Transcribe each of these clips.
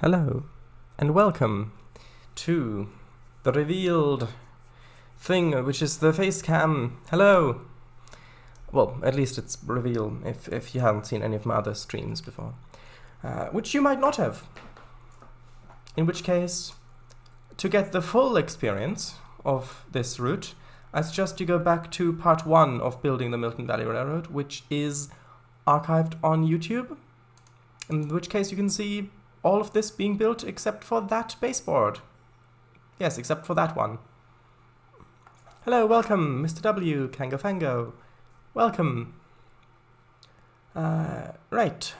Hello, and welcome to the revealed thing, which is the face cam. Hello! Well, at least it's reveal if you haven't seen any of my other streams before. Which you might not have. In which case, to get the full experience of this route, I suggest you go back to part 1 of building the Milton Valley Railroad, which is archived on YouTube. In which case you can see all of this being built except for that baseboard. Yes, except for that one. Hello, welcome, Mr. W, Kango Fango. Welcome. Right.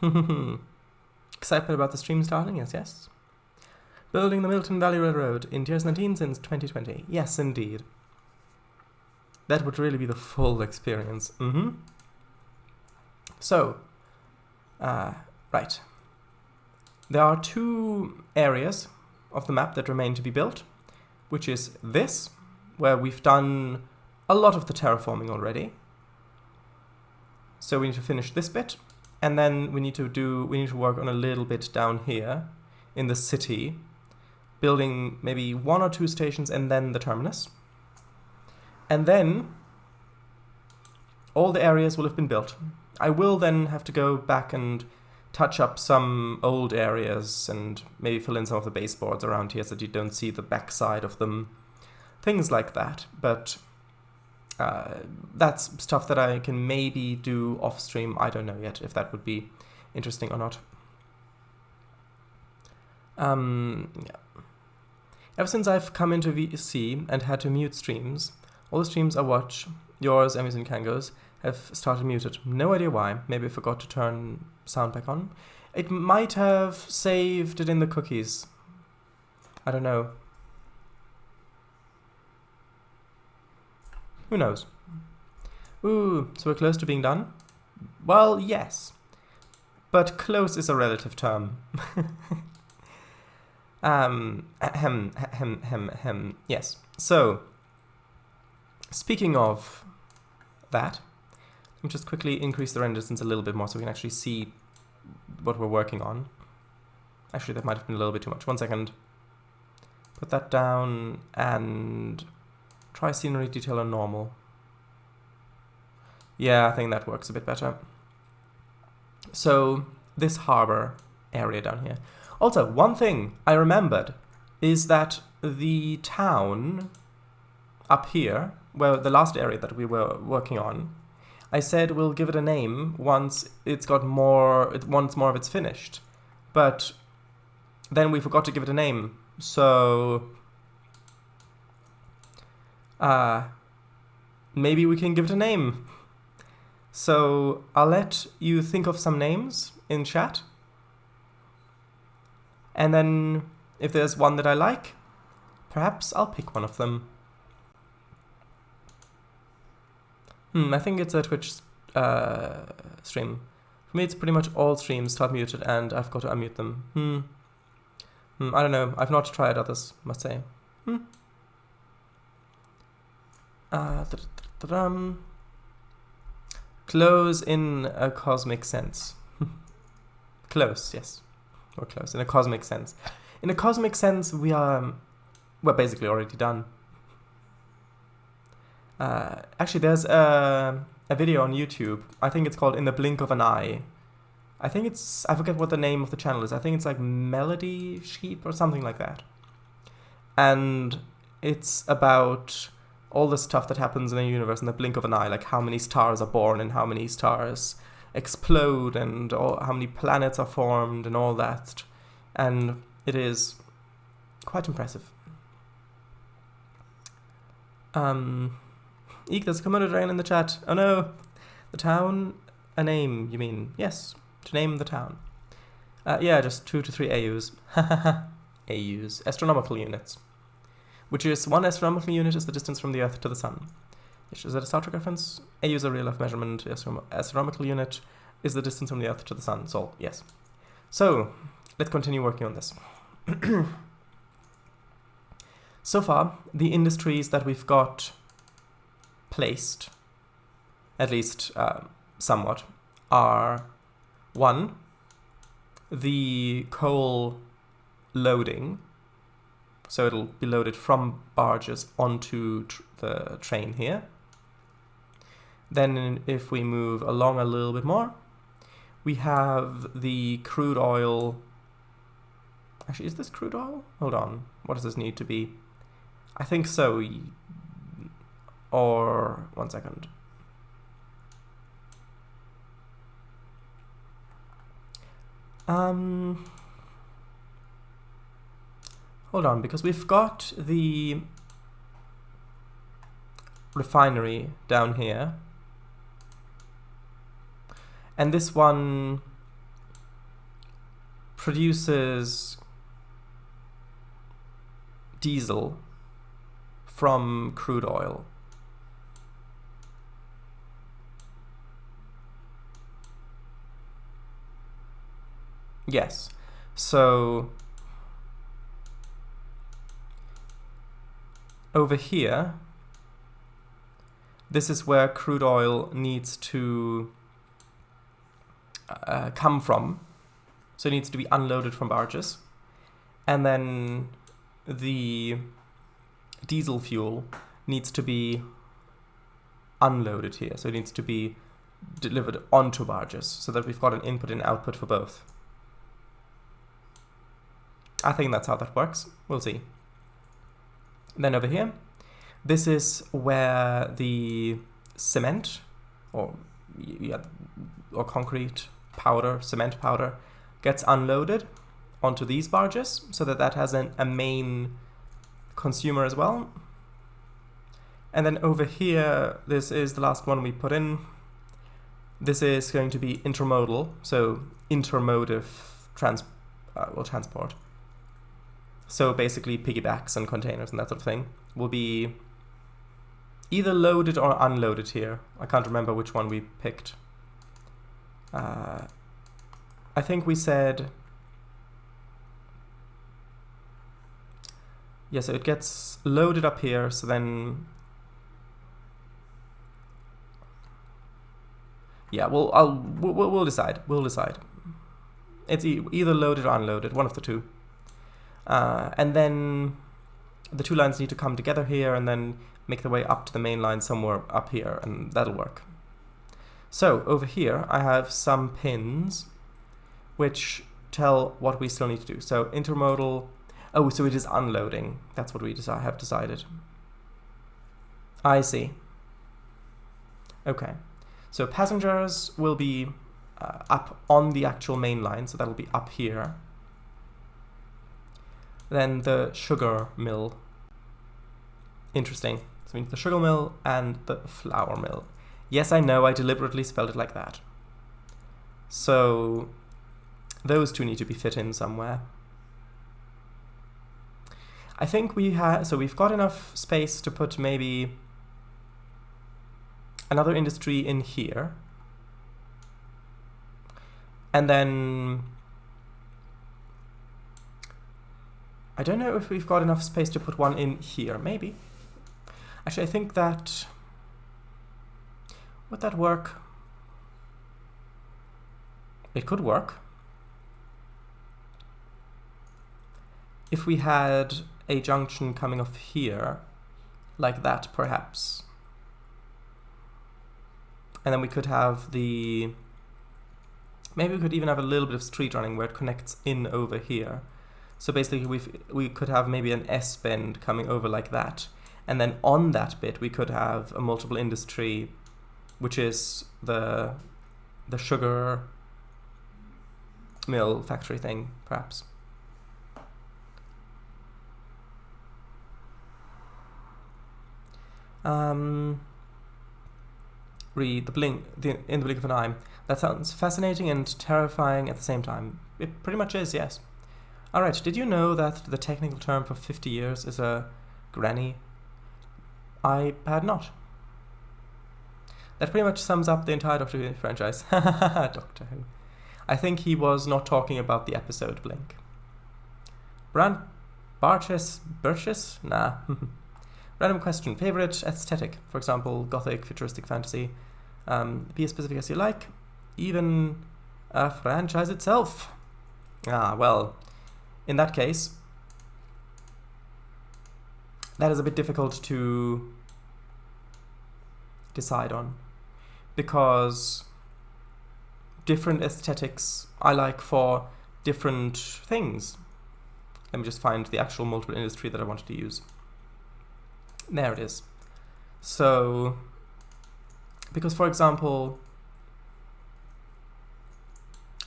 Excitement about the stream starting? Yes. Building the Milton Valley Railroad in Tiers 19 since 2020. Yes, indeed. That would really be the full experience. So, right. There are 2 areas of the map that remain to be built, which is this, where we've done a lot of the terraforming already. So we need to finish this bit, and then we need to work on a little bit down here in the city, building maybe 1 or 2 stations and then the terminus. And then all the areas will have been built. I will then have to go back and touch up some old areas and maybe fill in some of the baseboards around here so that you don't see the backside of them. Things like that. But that's stuff that I can maybe do off stream. I don't know yet if that would be interesting or not. Yeah. Ever since I've come into VC and had to mute streams, all the streams I watch, yours, Emmy's and Kango's, have started muted. No idea why. Maybe I forgot to turn sound back on. It might have saved it in the cookies. I don't know. Who knows? Ooh, so we're close to being done? Well, yes. But close is a relative term. Yes. So, speaking of that, let me just quickly increase the render distance a little bit more so we can actually see what we're working on. Actually, that might have been a little bit too much. 1 second. Put that down and try scenery detail on normal. Yeah, I think that works a bit better. So, this harbor area down here. Also, one thing I remembered is that the town up here, well, the last area that we were working on, I said we'll give it a name once it's got once more of it's finished. But then we forgot to give it a name. So maybe we can give it a name. So I'll let you think of some names in chat. And then if there's one that I like, perhaps I'll pick one of them. I think it's a Twitch stream. For me, it's pretty much all streams start muted, and I've got to unmute them. I don't know. I've not tried others, must say. Close in a cosmic sense. Close, yes. Or close, in a cosmic sense. In a cosmic sense, we're basically already done. Actually, there's a video on YouTube. I think it's called In the Blink of an Eye. I forget what the name of the channel is. I think it's like Melody Sheep or something like that. And it's about all the stuff that happens in the universe in the blink of an eye, like how many stars are born and how many stars explode and how many planets are formed and all that. And it is quite impressive. Eek, there's a commando drain in the chat. Oh no! The town, a name, you mean? Yes, to name the town. Yeah, just 2 to 3 AUs. AUs, astronomical units. Which is 1 astronomical unit is the distance from the Earth to the Sun. Is that a Star Trek reference? AU is a real life measurement. Astronomical unit is the distance from the Earth to the Sun. So, yes. So, let's continue working on this. So far, the industries that we've got placed, at least somewhat, are 1, the coal loading, so it'll be loaded from barges onto the train here. Then if we move along a little bit more, we have the crude oil. Actually, is this crude oil? Hold on. What does this need to be? I think so. Or, one second. Hold on, because we've got the refinery down here. And this one produces diesel from crude oil. Yes, so over here, this is where crude oil needs to come from. So it needs to be unloaded from barges. And then the diesel fuel needs to be unloaded here. So it needs to be delivered onto barges so that we've got an input and output for both. I think that's how that works. We'll see. Then over here, this is where the cement or concrete powder, cement powder, gets unloaded onto these barges so that that has a main consumer as well. And then over here, this is the last one we put in. This is going to be intermodal, so intermotive transport. So basically piggybacks and containers and that sort of thing will be either loaded or unloaded here. I can't remember which one we picked. I think we said, yeah, so it gets loaded up here, so then, yeah, we'll decide. We'll decide. It's either loaded or unloaded, one of the two. And then the two lines need to come together here and then make their way up to the main line somewhere up here, and that'll work. So over here, I have some pins which tell what we still need to do. So intermodal, oh, so it is unloading. That's what we have decided. I see. Okay. So passengers will be up on the actual main line, so that'll be up here. Then the sugar mill. Interesting. So we need the sugar mill and the flour mill. Yes, I know, I deliberately spelled it like that. So those two need to be fit in somewhere. I think we've got enough space to put maybe another industry in here. And then I don't know if we've got enough space to put one in here, maybe. Actually, I think that, would that work? It could work. If we had a junction coming off here, like that, perhaps. And then we could have maybe we could even have a little bit of street running where it connects in over here. So basically we could have maybe an S-bend coming over like that. And then on that bit we could have a multiple industry, which is the sugar mill factory thing, perhaps. Read the blink in the blink of an eye. That sounds fascinating and terrifying at the same time. It pretty much is, yes. Alright, did you know that the technical term for 50 years is a granny? I had not. That pretty much sums up the entire Doctor Who franchise. Doctor Who. I think he was not talking about the episode Blink. Birches? Nah. Random question. Favorite aesthetic? For example, gothic, futuristic fantasy. Be as specific as you like. Even a franchise itself. Ah, well, in that case, that is a bit difficult to decide on, because different aesthetics I like for different things. Let me just find the actual multiple industry that I wanted to use. There it is. So, because for example,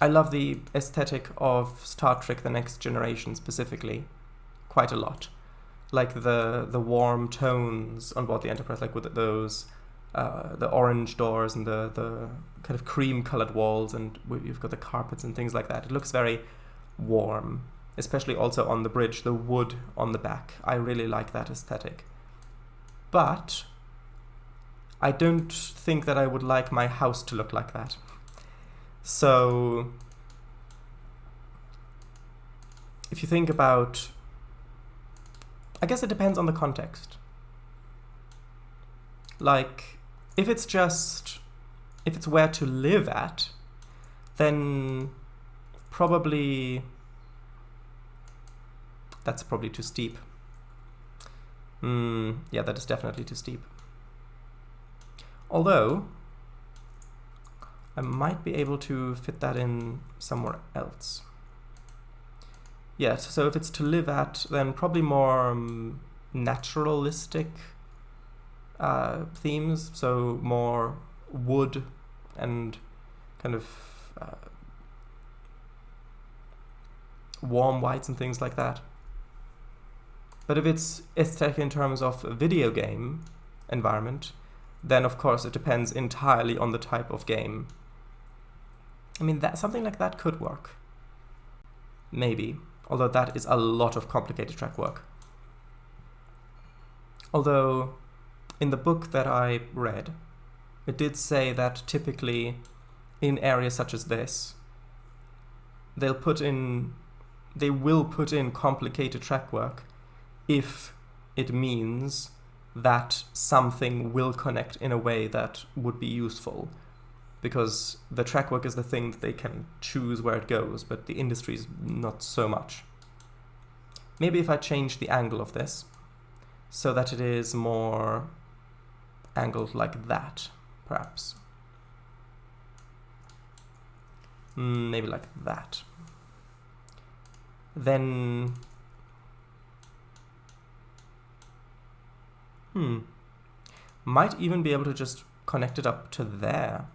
I love the aesthetic of Star Trek The Next Generation specifically quite a lot. Like the warm tones on board the Enterprise, like with those the orange doors and the kind of cream colored walls, and you've got the carpets and things like that. It looks very warm, especially also on the bridge, the wood on the back. I really like that aesthetic. But I don't think that I would like my house to look like that. So if you think about, I guess it depends on the context. Like, if it's where to live at, then that's probably too steep. Yeah, that is definitely too steep. Although, I might be able to fit that in somewhere else. Yeah, so if it's to live at, then probably more naturalistic themes, so more wood and kind of warm whites and things like that. But if it's aesthetic in terms of a video game environment, then of course it depends entirely on the type of game. I mean, something like that could work. Maybe. Although that is a lot of complicated track work. Although, in the book that I read, it did say that typically in areas such as this, they will put in complicated track work if it means that something will connect in a way that would be useful. Because the track work is the thing that they can choose where it goes, but the industry is not so much. Maybe if I change the angle of this so that it is more angled like that, perhaps. Maybe like that. Then might even be able to just connect it up to there.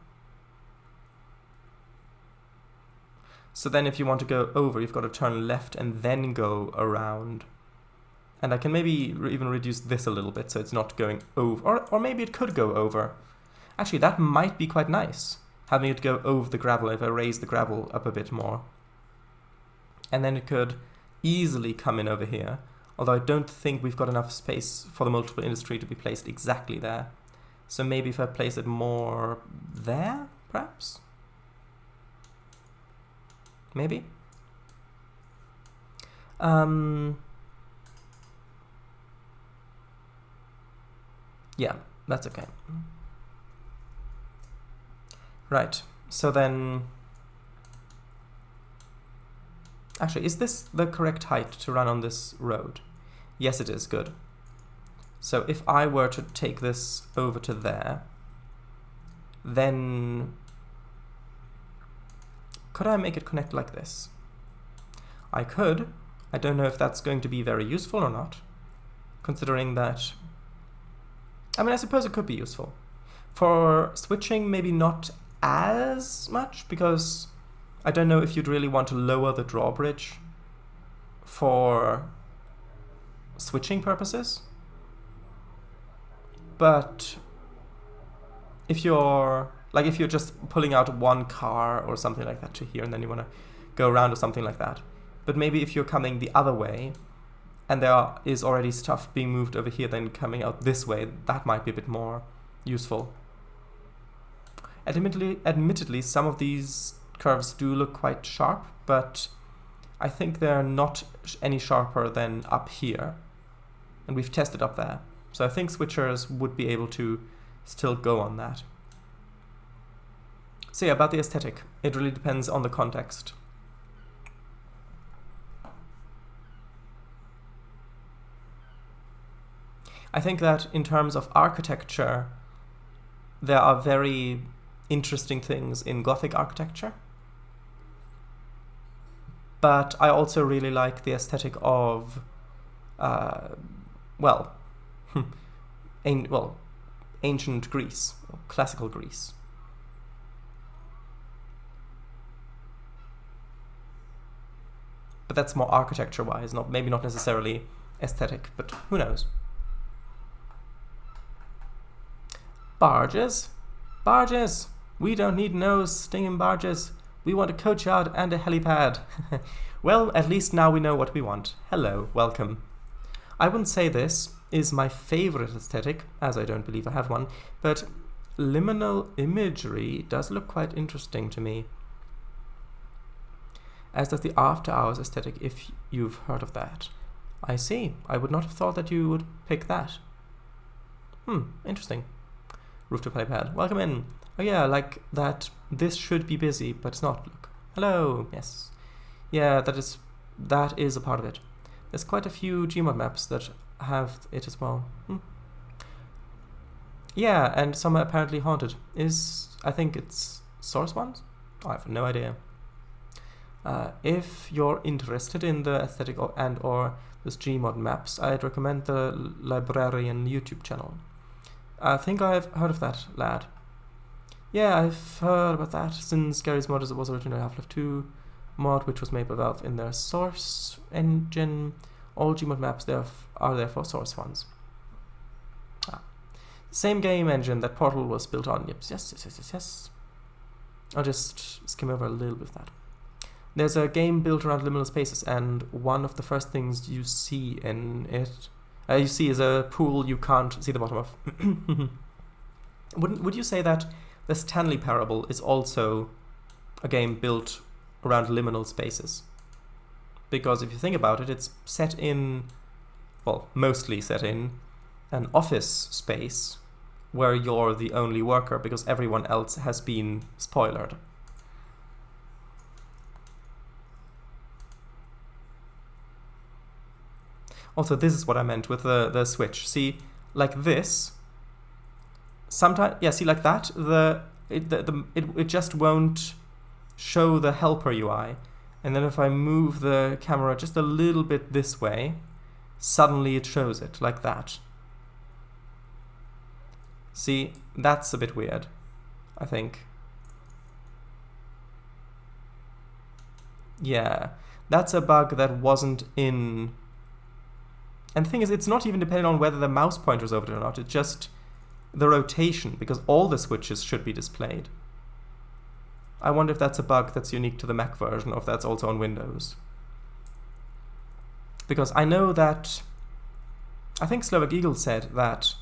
So then if you want to go over, you've got to turn left and then go around. And I can maybe even reduce this a little bit so it's not going over. Or maybe it could go over. Actually, that might be quite nice, having it go over the gravel if I raise the gravel up a bit more. And then it could easily come in over here. Although I don't think we've got enough space for the multiple industry to be placed exactly there. So maybe if I place it more there, perhaps? Maybe? Yeah, that's okay. Right, so then... Actually, is this the correct height to run on this road? Yes, it is. Good. So if I were to take this over to there, then could I make it connect like this? I could. I don't know if that's going to be very useful or not, considering that... I mean, I suppose it could be useful. For switching, maybe not as much, because I don't know if you'd really want to lower the drawbridge for switching purposes. But if you're just pulling out one car or something like that to here, and then you want to go around or something like that. But maybe if you're coming the other way, and there is already stuff being moved over here, then coming out this way, that might be a bit more useful. Admittedly, some of these curves do look quite sharp, but I think they're not any sharper than up here. And we've tested up there. So I think switchers would be able to still go on that. So yeah, about the aesthetic, it really depends on the context. I think that in terms of architecture, there are very interesting things in Gothic architecture. But I also really like the aesthetic of, ancient Greece, or classical Greece. But that's more architecture-wise, maybe not necessarily aesthetic, but who knows? Barges? Barges! We don't need no stinging barges. We want a coachyard and a helipad. Well, at least now we know what we want. Hello, welcome. I wouldn't say this is my favorite aesthetic, as I don't believe I have one, but liminal imagery does look quite interesting to me. As does the After Hours aesthetic, if you've heard of that. I see. I would not have thought that you would pick that. Interesting. Rooftop helipad. Welcome in. Oh yeah, like that. This should be busy, but it's not. Look. Hello. Yes. Yeah, that is a part of it. There's quite a few Gmod maps that have it as well. Yeah, and some are apparently haunted. I think it's source ones? I have no idea. If you're interested in the aesthetic or those Gmod maps, I'd recommend the Librarian YouTube channel. I think I've heard of that lad. Yeah, I've heard about that since Gary's mod was originally Half-Life 2 mod, which was made by Valve in their source engine. All Gmod maps are therefore source ones. Same game engine that Portal was built on. Yep. Yes. I'll just skim over a little bit of that. There's a game built around liminal spaces, and one of the first things you see in it, is a pool you can't see the bottom of. Would you say that the Stanley Parable is also a game built around liminal spaces? Because if you think about it, it's set in, mostly set in an office space where you're the only worker because everyone else has been spoilered. Also, this is what I meant with the switch. See, like this, sometimes, yeah, see, like that, it just won't show the helper UI. And then if I move the camera just a little bit this way, suddenly it shows it, like that. See, that's a bit weird, I think. Yeah, that's a bug that wasn't in... And the thing is, it's not even dependent on whether the mouse pointer is over it or not, it's just the rotation, because all the switches should be displayed. I wonder if that's a bug that's unique to the Mac version, or if that's also on Windows. Because I know that... I think Slovak Eagle said that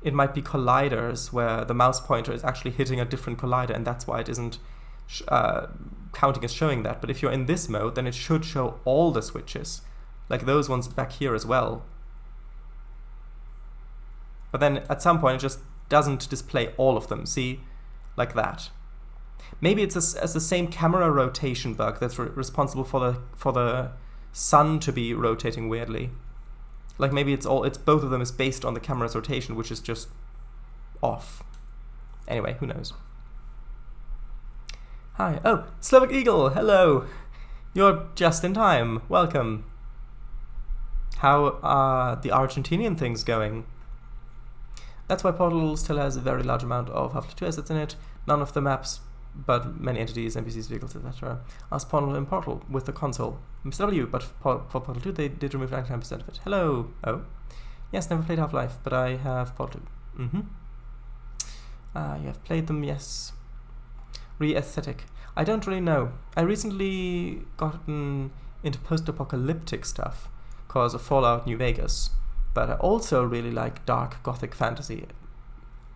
it might be colliders where the mouse pointer is actually hitting a different collider, and that's why it isn't counting as showing that. But if you're in this mode, then it should show all the switches, like those ones back here as well. But then at some point it just doesn't display all of them, see? Like that. Maybe it's the same camera rotation bug that's responsible for the sun to be rotating weirdly. Like maybe it's both of them is based on the camera's rotation, which is just off. Anyway, who knows? Hi. Oh, Slovak Eagle, hello. You're just in time. Welcome. How are the Argentinian things going? That's why Portal still has a very large amount of Half-Life 2 assets in it. None of the maps, but many entities, NPCs, vehicles, etc. are spawnable in Portal with the console. Mr. W, but for Portal 2 they did remove 99% of it. Hello! Oh. Yes, never played Half-Life, but I have Portal 2. You have played them, yes. Re-aesthetic. I don't really know. I recently gotten into post-apocalyptic stuff because of Fallout New Vegas, but I also really like dark gothic fantasy.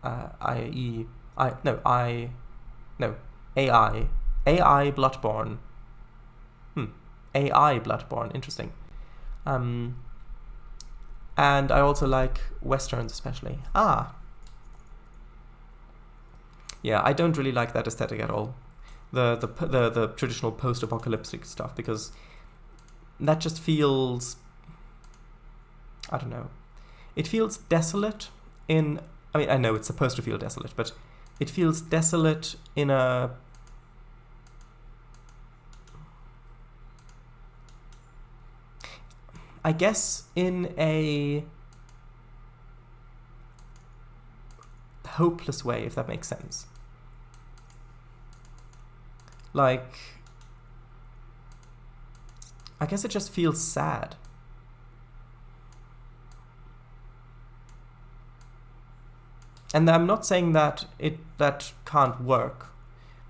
AI Bloodborne. AI Bloodborne, interesting. And I also like westerns especially. Yeah, I don't really like that aesthetic at all. The traditional post-apocalyptic stuff, because that just feels, I don't know. It feels desolate in... I mean, I know it's supposed to feel desolate, but it feels desolate in a... I guess in a hopeless way, if that makes sense. Like, I guess it just feels sad. And I'm not saying that that can't work,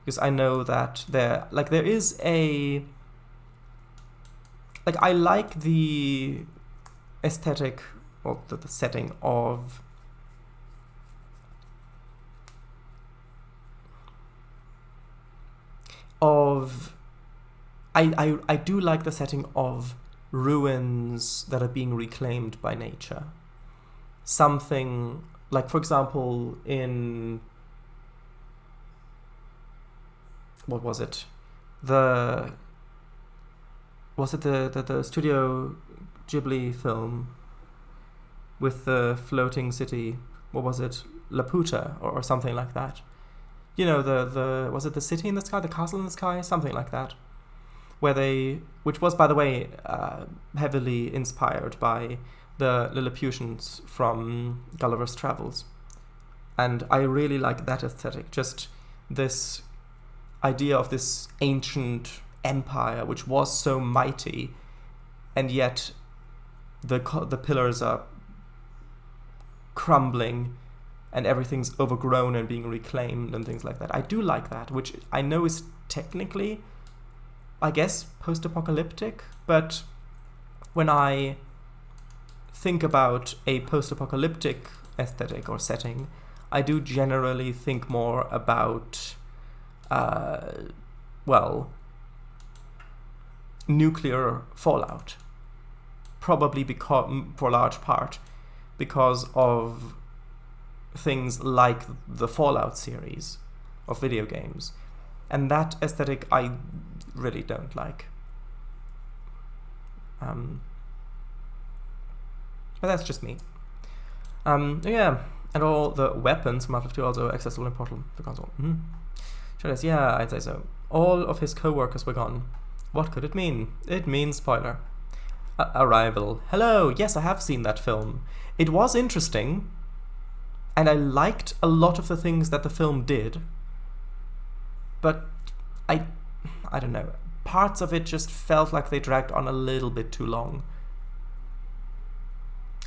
because I know that there is a... Like, I like the aesthetic, or the setting of... I do like the setting of ruins that are being reclaimed by nature. Something like, for example, in... What was it? Was it the Studio Ghibli film with the floating city? What was it? Laputa or something like that. You know, was it the city in the sky, the castle in the sky, something like that, which was, by the way, heavily inspired by the Lilliputians from Gulliver's Travels, and I really like that aesthetic. Just this idea of this ancient empire which was so mighty, and yet the pillars are crumbling and everything's overgrown and being reclaimed and things like that. I do like that, which I know is technically, I guess, post-apocalyptic, but when I think about a post-apocalyptic aesthetic or setting, I do generally think more about, well, nuclear fallout. Probably for a large part because of things like the Fallout series of video games. And that aesthetic I really don't like. But that's just me. Yeah, and all the weapons from Half-Life 2 also accessible in Portal for console. Should I say? Yeah, I'd say so. All of his co-workers were gone. What could it mean? It means spoiler. Arrival. Hello, yes, I have seen that film. It was interesting, and I liked a lot of the things that the film did, but I don't know, parts of it just felt like they dragged on a little bit too long.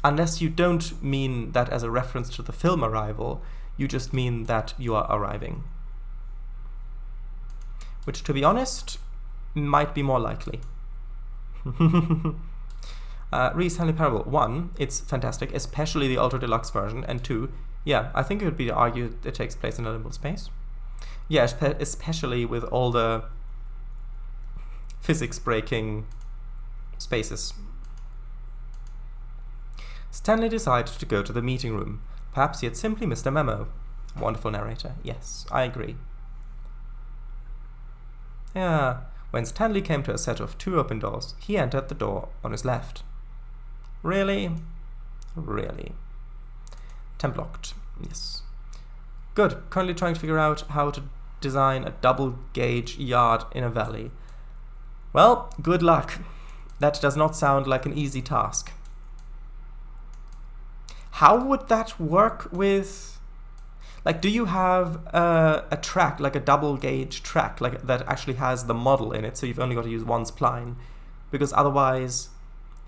Unless you don't mean that as a reference to the film Arrival, you just mean that you are arriving. Which, to be honest, might be more likely. Reese Stanley Parable. 1, it's fantastic, especially the Ultra Deluxe version, and 2, yeah, I think it would be argued it takes place in a limbo space. Yeah, especially with all the physics-breaking spaces. Stanley decided to go to the meeting room. Perhaps he had simply missed a memo. Wonderful narrator. Yes, I agree. Yeah, when Stanley came to a set of 2 open doors, he entered the door on his left. Really? Really. Temp locked. Yes. Good. Currently trying to figure out how to design a double gauge yard in a valley. Well, good luck. That does not sound like an easy task. How would that work with... Like, do you have a track, like a double gauge track, like that actually has the model in it, so you've only got to use one spline? Because otherwise,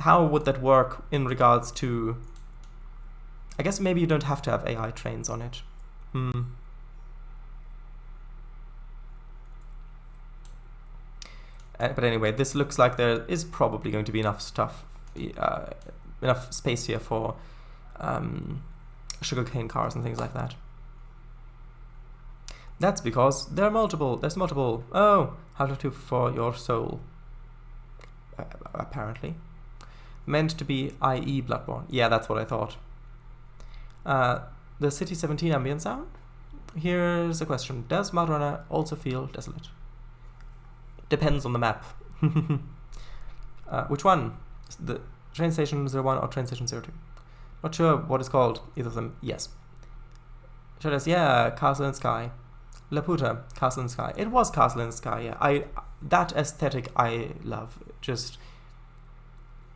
how would that work in regards to... I guess maybe you don't have to have AI trains on it. But anyway, this looks like there is probably going to be enough stuff, enough space here for sugarcane cars and things like that. That's because there's multiple. Oh, Half-Life 2 for your soul. Apparently. Meant to be IE Bloodborne. Yeah, that's what I thought. The City 17 ambient sound? Here's a question. Does Mud Runner also feel desolate? Depends on the map. Which one? The train station 01 or train station 02? Not sure what it's called, either of them. Yes. Showed us, yeah, Castle in the Sky. Laputa, Castle in the Sky. It was Castle in the Sky, yeah. That aesthetic I love. Just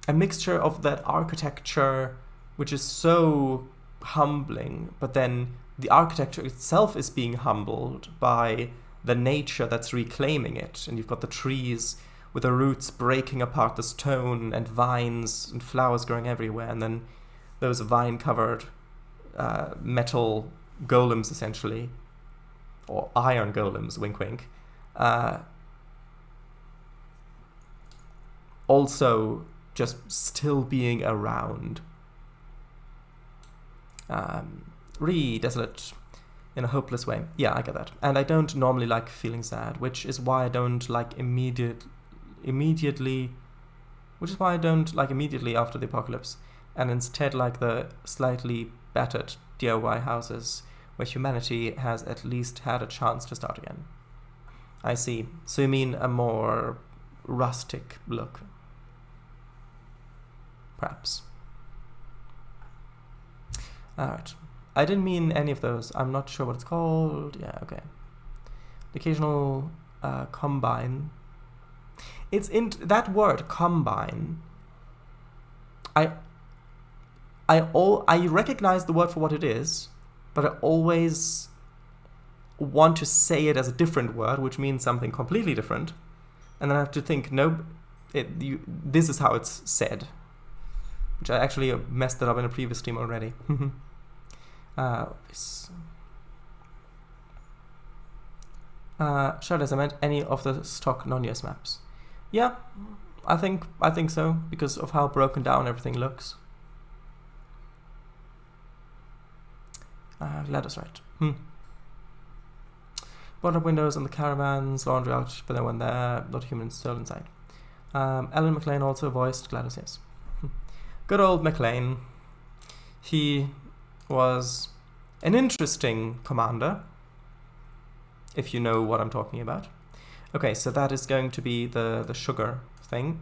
a mixture of that architecture, which is so humbling, but then the architecture itself is being humbled by the nature that's reclaiming it. And you've got the trees with the roots breaking apart the stone, and vines and flowers growing everywhere, and then those vine-covered metal golems, essentially, or iron golems, wink wink, also just still being around. Desolate in a hopeless way. Yeah, I get that. And I don't normally like feeling sad, which is why I don't like immediately after the apocalypse, and instead like the slightly battered DIY houses where humanity has at least had a chance to start again. I see. So you mean a more rustic look? Perhaps. Alright. I didn't mean any of those. I'm not sure what it's called. Yeah, okay. The occasional combine. It's in that word, combine. I recognize the word for what it is, but I always want to say it as a different word, which means something completely different, and then I have to think, no, this is how it's said, which I actually messed it up in a previous stream already. Sure, does I meant any of the stock non-US maps? Yeah, I think so, because of how broken down everything looks. Ladder's right. Brought up windows on the caravans, laundry out, but no one there, not humans still inside. Alan McLean also voiced GLaDOS, yes. Good old McLean. He was an interesting commander, if you know what I'm talking about. Okay, so that is going to be the sugar thing.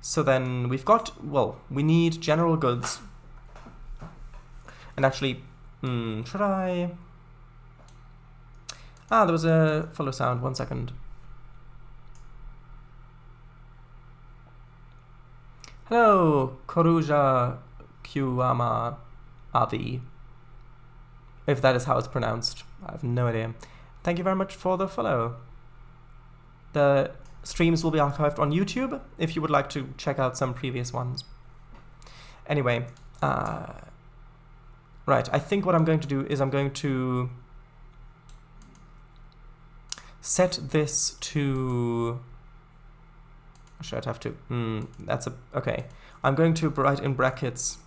So then we've got, well, we need general goods. And actually, should I? There was a follow sound, 1 second. Hello, Koruja Kyuama Avi. If that is how it's pronounced, I have no idea. Thank you very much for the follow. The streams will be archived on YouTube if you would like to check out some previous ones. Anyway, right, I think what I'm going to do is I'm going to set this to... Should I have to? Okay. I'm going to write in brackets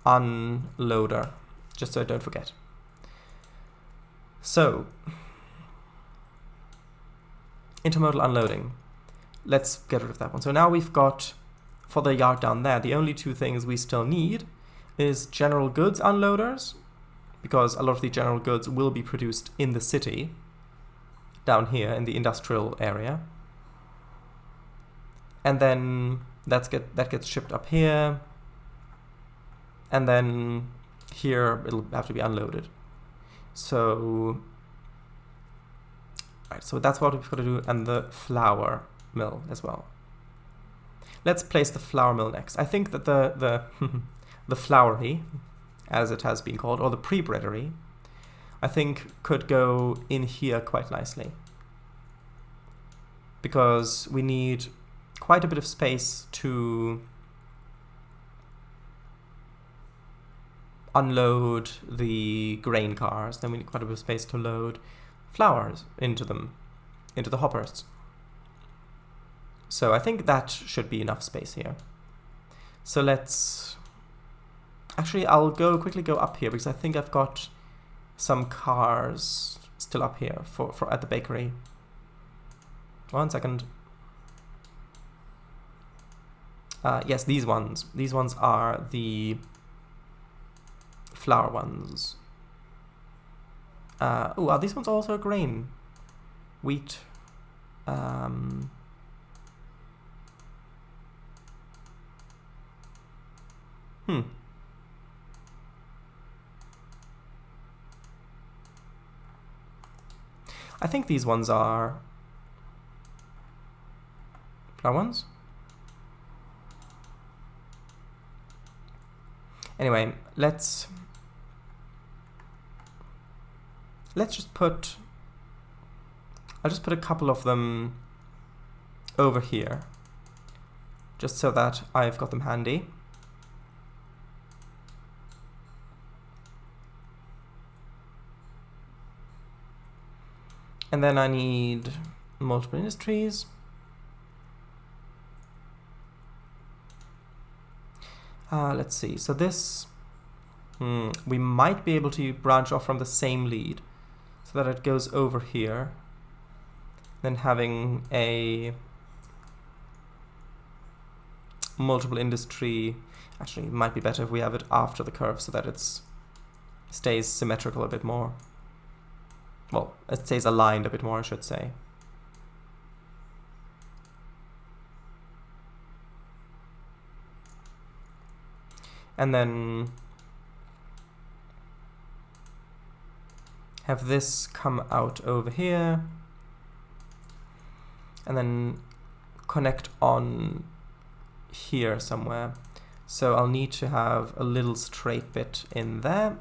unloader, just so I don't forget. So, intermodal unloading. Let's get rid of that one. So now we've got, for the yard down there, the only two things we still need is general goods unloaders, because a lot of the general goods will be produced in the city, down here in the industrial area. And then that gets shipped up here, and then here it'll have to be unloaded. So, right, so that's what we've got to do, and the flour mill as well. Let's place the flour mill next. I think that the the floury, as it has been called, or the pre-breadery, I think could go in here quite nicely, because we need quite a bit of space to unload the grain cars. Then we need quite a bit of space to load flours into them, into the hoppers. So I think that should be enough space here. So let's... Actually, I'll quickly go up here, because I think I've got some cars still up here for at the bakery. 1 second. Yes, these ones. These ones are the flour ones. Oh, are these ones also grain? Wheat. I think these ones are flower ones. Anyway, let's just put, I'll just put a couple of them over here, just so that I've got them handy. And then I need multiple industries. Let's see, so this, we might be able to branch off from the same lead so that it goes over here, then having a multiple industry. Actually, it might be better if we have it after the curve so that it stays symmetrical a bit more. Well, it stays aligned a bit more, I should say. And then have this come out over here, and then connect on here somewhere. So I'll need to have a little straight bit in there.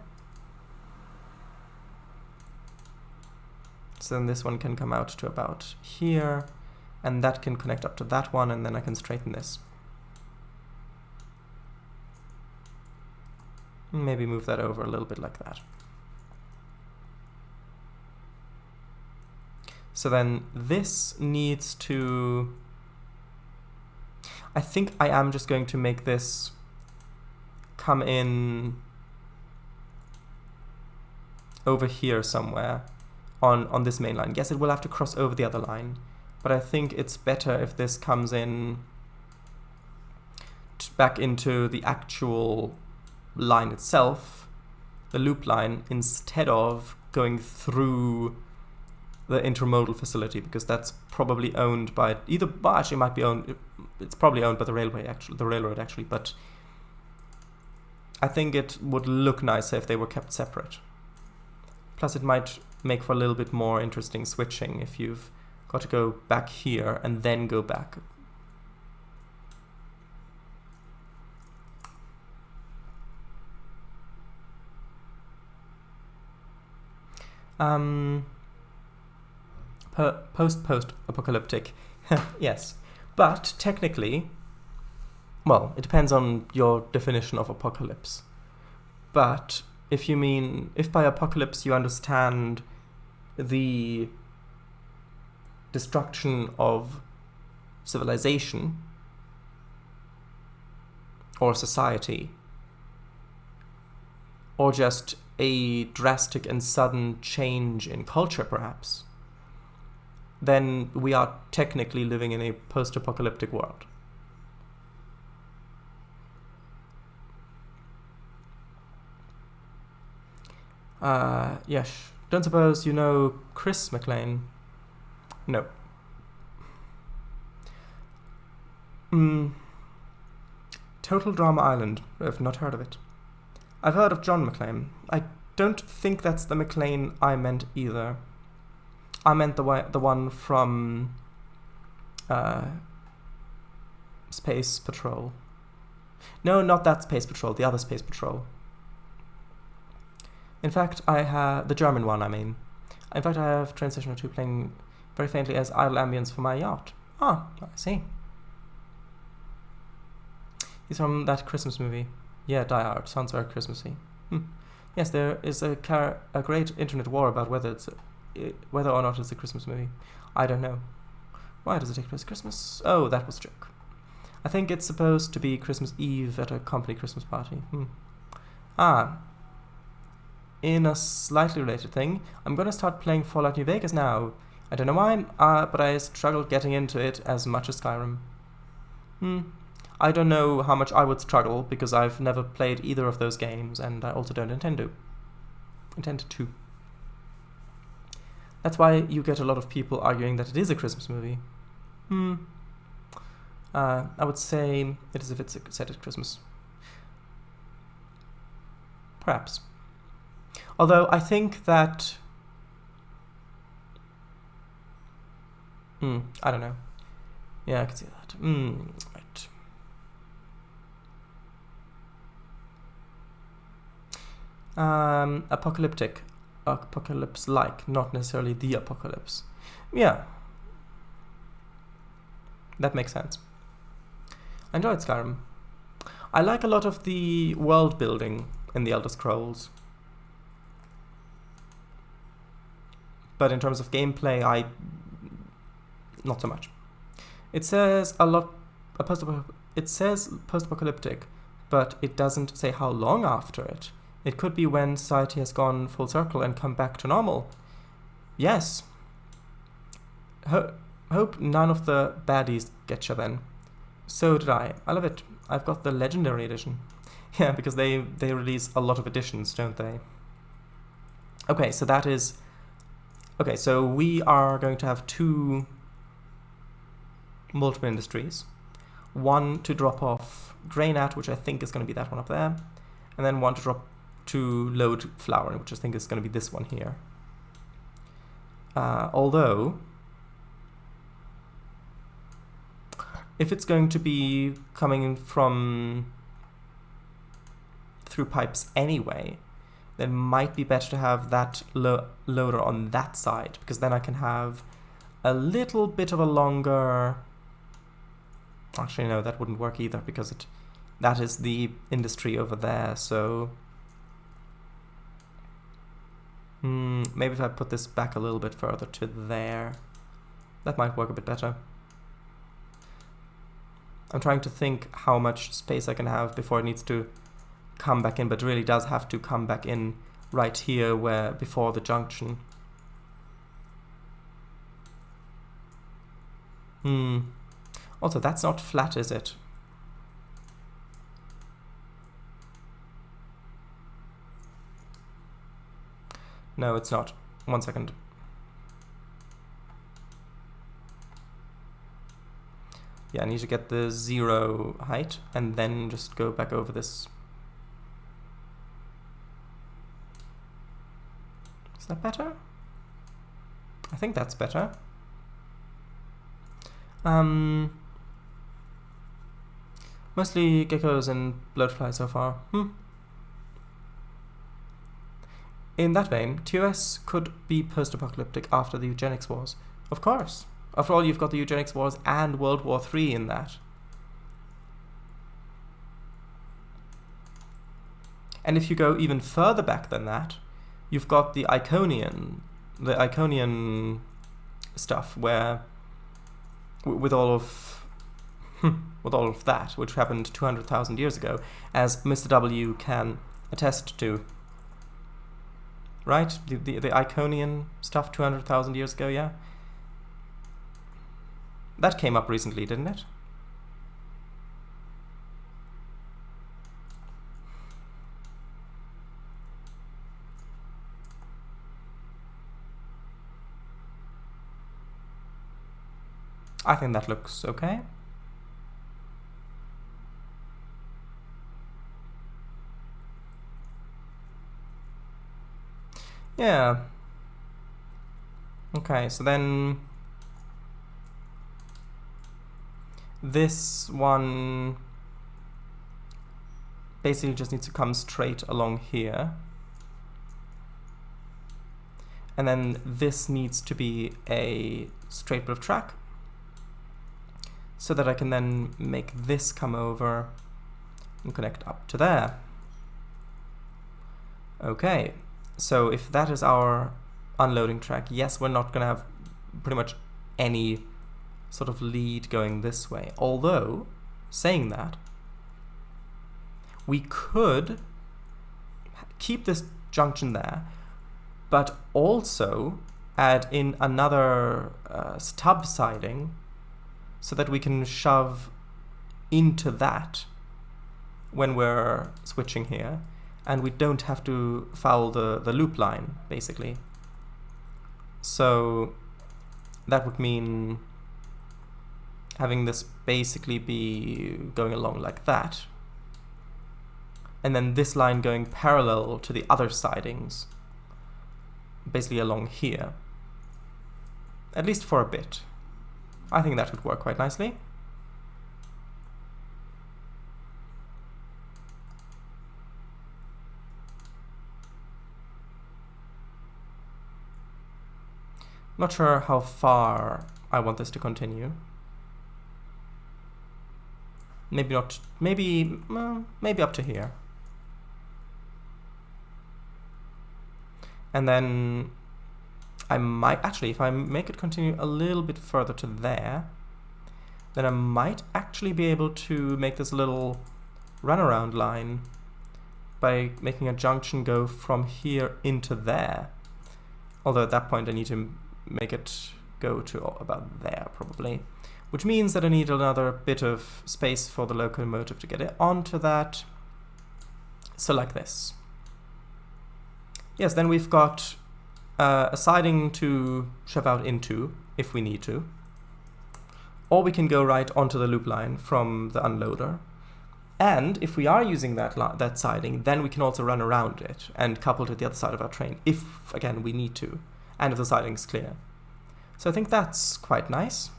So then this one can come out to about here, and that can connect up to that one, and then I can straighten this. Maybe move that over a little bit like that. So then this needs to, I think I am just going to make this come in over here somewhere on this main line. Yes, it will have to cross over the other line, but I think it's better if this comes in back into the actual line itself, the loop line, instead of going through the intermodal facility, because that's probably owned by either, well, actually it might be owned, it's probably owned by the railway actually, the railroad actually, but I think it would look nicer if they were kept separate. Plus it might make for a little bit more interesting switching if you've got to go back here and then go back. Post-apocalyptic, yes. But technically, well, it depends on your definition of apocalypse. But if you mean, if by apocalypse you understand the destruction of civilization or society, or just a drastic and sudden change in culture, perhaps, then we are technically living in a post-apocalyptic world. Yes. Don't suppose you know Chris McLean? No. Total Drama Island. I've not heard of it. I've heard of John McClane. I don't think that's the McClane I meant either. I meant the one from Space Patrol. No, not that Space Patrol, the other Space Patrol. In fact, I have the German one, I mean. In fact, I have Transition 2 playing very faintly as idle ambience for my yacht. Ah, I see. He's from that Christmas movie. Yeah, Die Hard. Sounds very Christmassy. Yes, there is a great internet war about whether or not it's a Christmas movie. I don't know. Why does it take place Christmas? Oh, that was a joke. I think it's supposed to be Christmas Eve at a company Christmas party. In a slightly related thing, I'm going to start playing Fallout New Vegas now. I don't know why, but I struggled getting into it as much as Skyrim. I don't know how much I would struggle, because I've never played either of those games, and I also don't intend to. That's why you get a lot of people arguing that it is a Christmas movie. I would say it is if it's set at Christmas. Perhaps. Although I think that I don't know. Yeah, I can see that. Right. Apocalyptic. Apocalypse-like, not necessarily the apocalypse. Yeah. That makes sense. I enjoyed Skyrim. I like a lot of the world building in the Elder Scrolls. But in terms of gameplay, not so much. It says it says post-apocalyptic, but it doesn't say how long after it. It could be when society has gone full circle and come back to normal. Yes. Hope none of the baddies get you then. So did I. I love it. I've got the Legendary Edition. Yeah, because they release a lot of editions, don't they? Okay, so that is... Okay, so we are going to have 2 multiple industries. One to drop off grain at, which I think is going to be that one up there. And then one to load flour, which I think is going to be this one here. Although... if it's going to be coming from through pipes anyway, then it might be better to have that loader on that side, because then I can have a little bit of a longer... Actually, no, that wouldn't work either, because that is the industry over there, so... maybe if I put this back a little bit further to there, that might work a bit better. I'm trying to think how much space I can have before it needs to come back in, but it really does have to come back in right here where before the junction. Also, that's not flat, is it? No, it's not. 1 second. Yeah, I need to get the 0 height and then just go back over this. Is that better? I think that's better. Mostly geckos and bloatflies so far. In that vein, TOS could be post-apocalyptic after the eugenics wars. Of course. After all, you've got the eugenics wars and World War III in that. And if you go even further back than that, you've got the Iconian stuff, where with all of that, which happened 200,000 years ago, as Mr. W can attest to. Right? The Iconian stuff 200,000 years ago, yeah? That came up recently, didn't it? I think that looks okay. Yeah. Okay, so then this one basically just needs to come straight along here. And then this needs to be a straight bit of track, so that I can then make this come over and connect up to there. Okay, so if that is our unloading track, yes, we're not going to have pretty much any sort of lead going this way. Although, saying that, we could keep this junction there, but also add in another stub siding, so that we can shove into that when we're switching here, and we don't have to foul the loop line, basically. So that would mean having this basically be going along like that, and then this line going parallel to the other sidings, basically along here, at least for a bit. I think that would work quite nicely. Not sure how far I want this to continue. Maybe not, maybe up to here. And then I might, actually, if I make it continue a little bit further to there, then I might actually be able to make this little runaround line by making a junction go from here into there. Although at that point I need to make it go to about there, probably. Which means that I need another bit of space for the locomotive to get it onto that. So like this. Yes, then we've got a siding to shove out into, if we need to. Or we can go right onto the loop line from the unloader. And if we are using that siding, then we can also run around it and couple to the other side of our train, if, again, we need to, and if the siding is clear. So I think that's quite nice.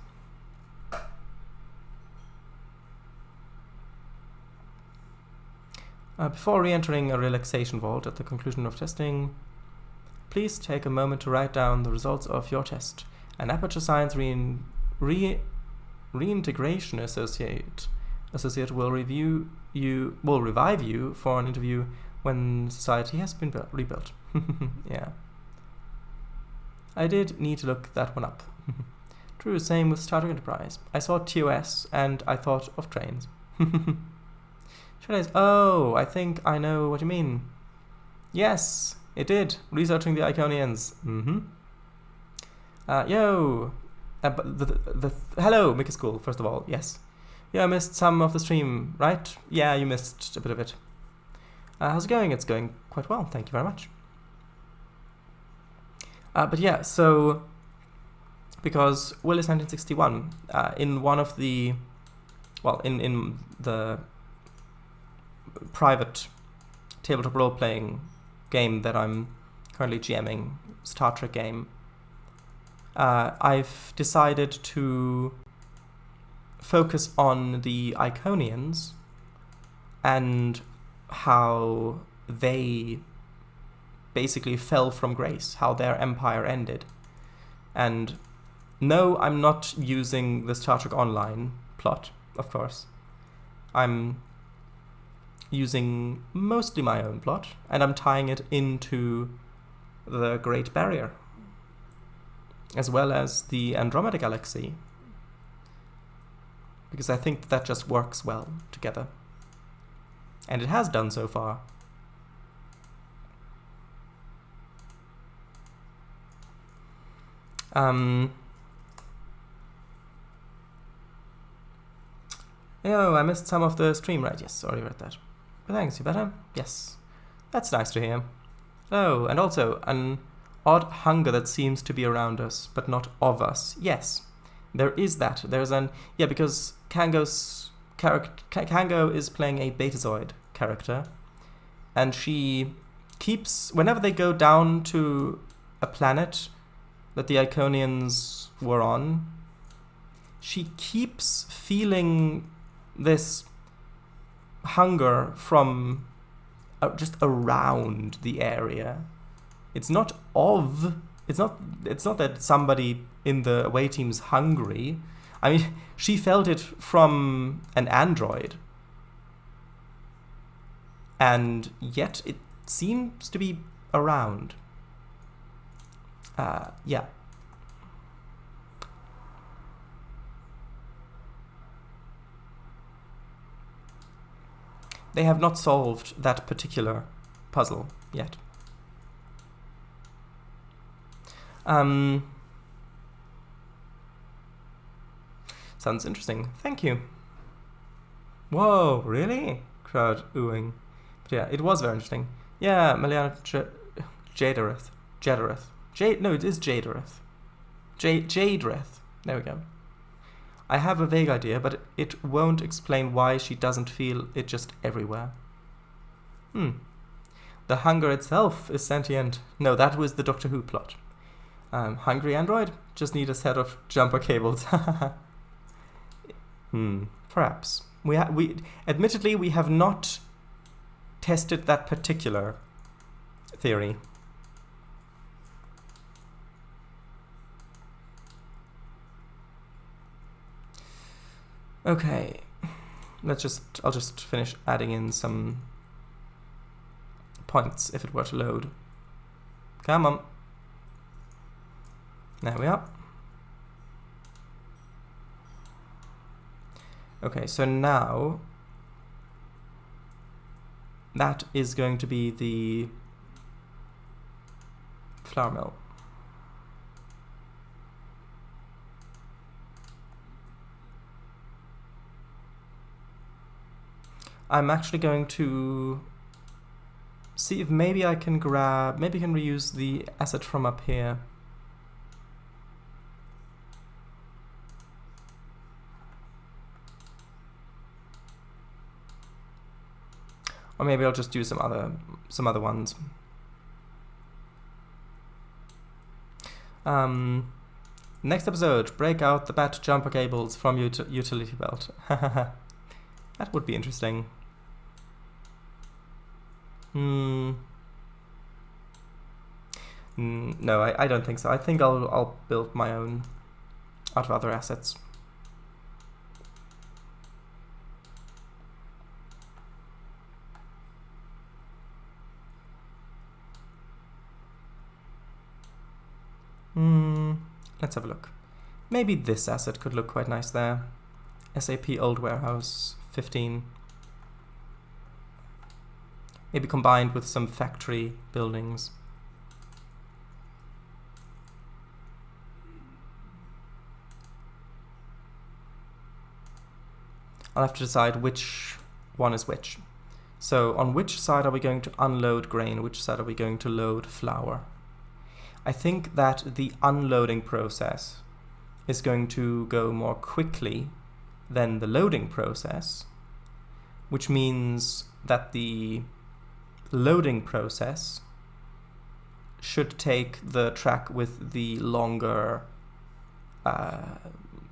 Before re-entering a relaxation vault at the conclusion of testing, please take a moment to write down the results of your test. An Aperture Science Reintegration Associate will revive you for an interview when society has been rebuilt. Yeah. I did need to look that one up. True, same with Star Trek Enterprise. I saw TOS and I thought of Trainz. Oh, I think I know what you mean. Yes, it did. Researching the Iconians. Yo. Hello, Mickey School, first of all. Yes. Yeah, I missed some of the stream, right? Yeah, you missed a bit of it. How's it going? It's going quite well. Thank you very much. But yeah, so because Will is 1961, in one of the, well, in the private tabletop role-playing game that I'm currently GMing, Star Trek game, I've decided to focus on the Iconians and how they basically fell from grace, how their empire ended. And no, I'm not using the Star Trek Online plot, of course. I'm using mostly my own plot, and I'm tying it into the Great Barrier, as well as the Andromeda Galaxy, because I think that just works well together. And it has done so far. Oh, I missed some of the stream, right? Yes, sorry about that. But thanks, you better? Yes. That's nice to hear. Oh, and also, an odd hunger that seems to be around us, but not of us. Yes, there is that. There's an... Yeah, because Kango's character... Kango is playing a Betazoid character, and she keeps... Whenever they go down to a planet that the Iconians were on, she keeps feeling this hunger from just around the area. It's not of... It's not that somebody in the away team's hungry. I mean, she felt it from an android. And yet it seems to be around. Yeah. They have not solved that particular puzzle yet. Sounds interesting. Thank you. Whoa, really? Crowd oohing. But yeah, it was very interesting. Yeah, Meliana Jadereth. No, it is Jadereth. Jadereth. There we go. I have a vague idea, but it won't explain why she doesn't feel it just everywhere. The hunger itself is sentient. No, that was the Doctor Who plot. Hungry Android? Just need a set of jumper cables. Perhaps. Admittedly, we have not tested that particular theory. Okay, I'll just finish adding in some points if it were to load. Come on. There we are. Okay, so now that is going to be the flour mill. I'm actually going to see if maybe I can reuse the asset from up here. Or maybe I'll just do some other ones. Next episode, break out the bat jumper cables from utility belt. That would be interesting. No, I don't think so. I think I'll build my own out of other assets. Let's have a look. Maybe this asset could look quite nice there. SAP Old Warehouse 15. Maybe combined with some factory buildings. I'll have to decide which one is which. So on which side are we going to unload grain? Which side are we going to load flour? I think that the unloading process is going to go more quickly than the loading process, which means that the loading process should take the track with the longer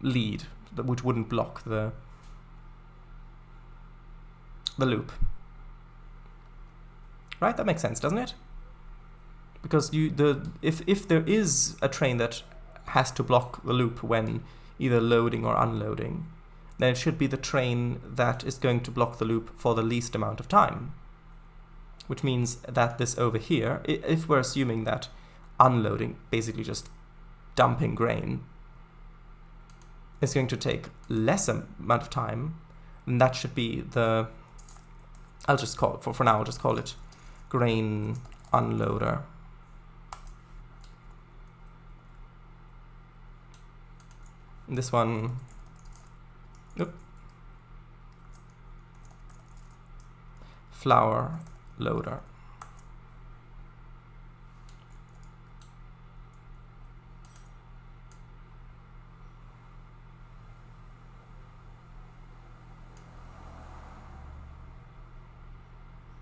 lead, which wouldn't block the loop. Right? That makes sense, doesn't it? Because if there is a train that has to block the loop when either loading or unloading, then it should be the train that is going to block the loop for the least amount of time. Which means that this over here, if we're assuming that unloading, basically just dumping grain, is going to take less amount of time, then that should be the, I'll just call it, for now I'll just call it grain unloader. This one, flour loader.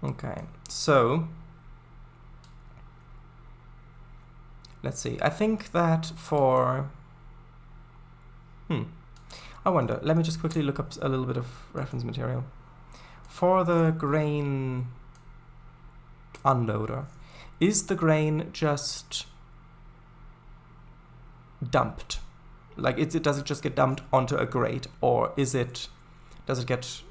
Okay, so let's see. I think that for I wonder, let me just quickly look up a little bit of reference material. For the grain unloader, is the grain just dumped? Like, does it just get dumped onto a grate, or does it get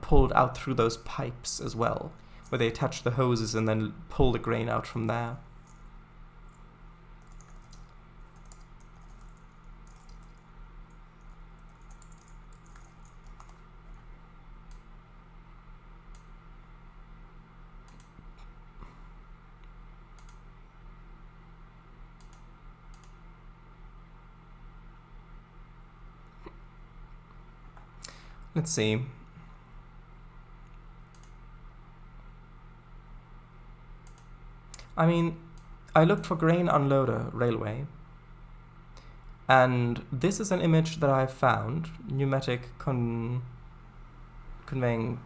pulled out through those pipes as well, where they attach the hoses and then pull the grain out from there? Let's see. I mean, I looked for grain unloader railway, and this is an image that I found, pneumatic conveying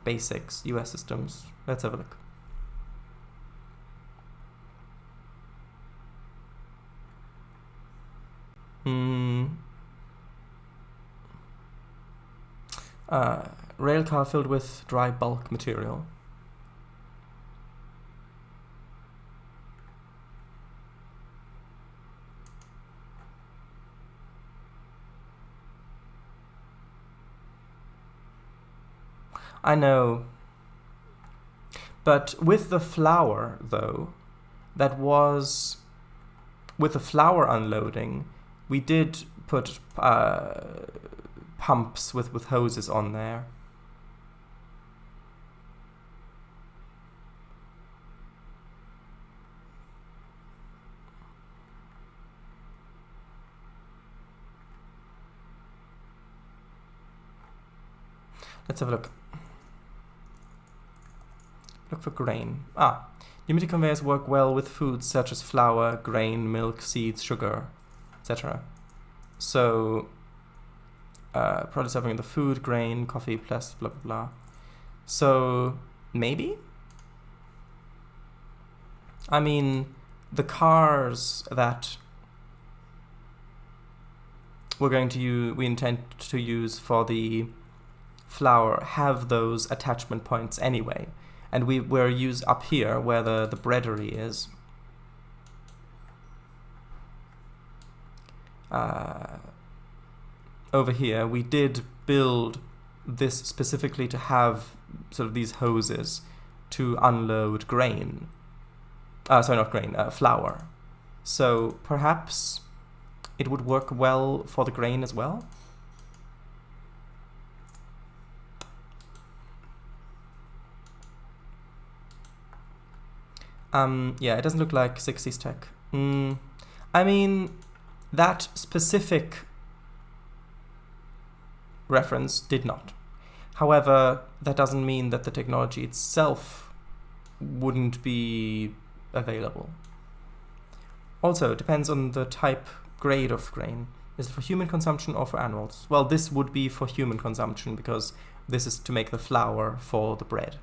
basics, US systems. Let's have a look. Rail car filled with dry bulk material. I know. But with the flour, though, that was... With the flour unloading, we did put pumps with hoses on there. Let's have a look. Look for grain. Humidity conveyors work well with foods such as flour, grain, milk, seeds, sugar, etc. So, probably serving the food, grain, coffee, plus blah blah blah. So, maybe? I mean, the cars that we intend to use for the flour have those attachment points anyway. And we were used up here where the breadery is. Over here, we did build this specifically to have sort of these hoses to unload grain. Sorry, not grain, flour. So perhaps it would work well for the grain as well. Yeah, it doesn't look like 60s tech. I mean, that specific reference did not. However, that doesn't mean that the technology itself wouldn't be available. Also, it depends on the type, grade of grain. Is it for human consumption or for animals? Well, this would be for human consumption because this is to make the flour for the bread.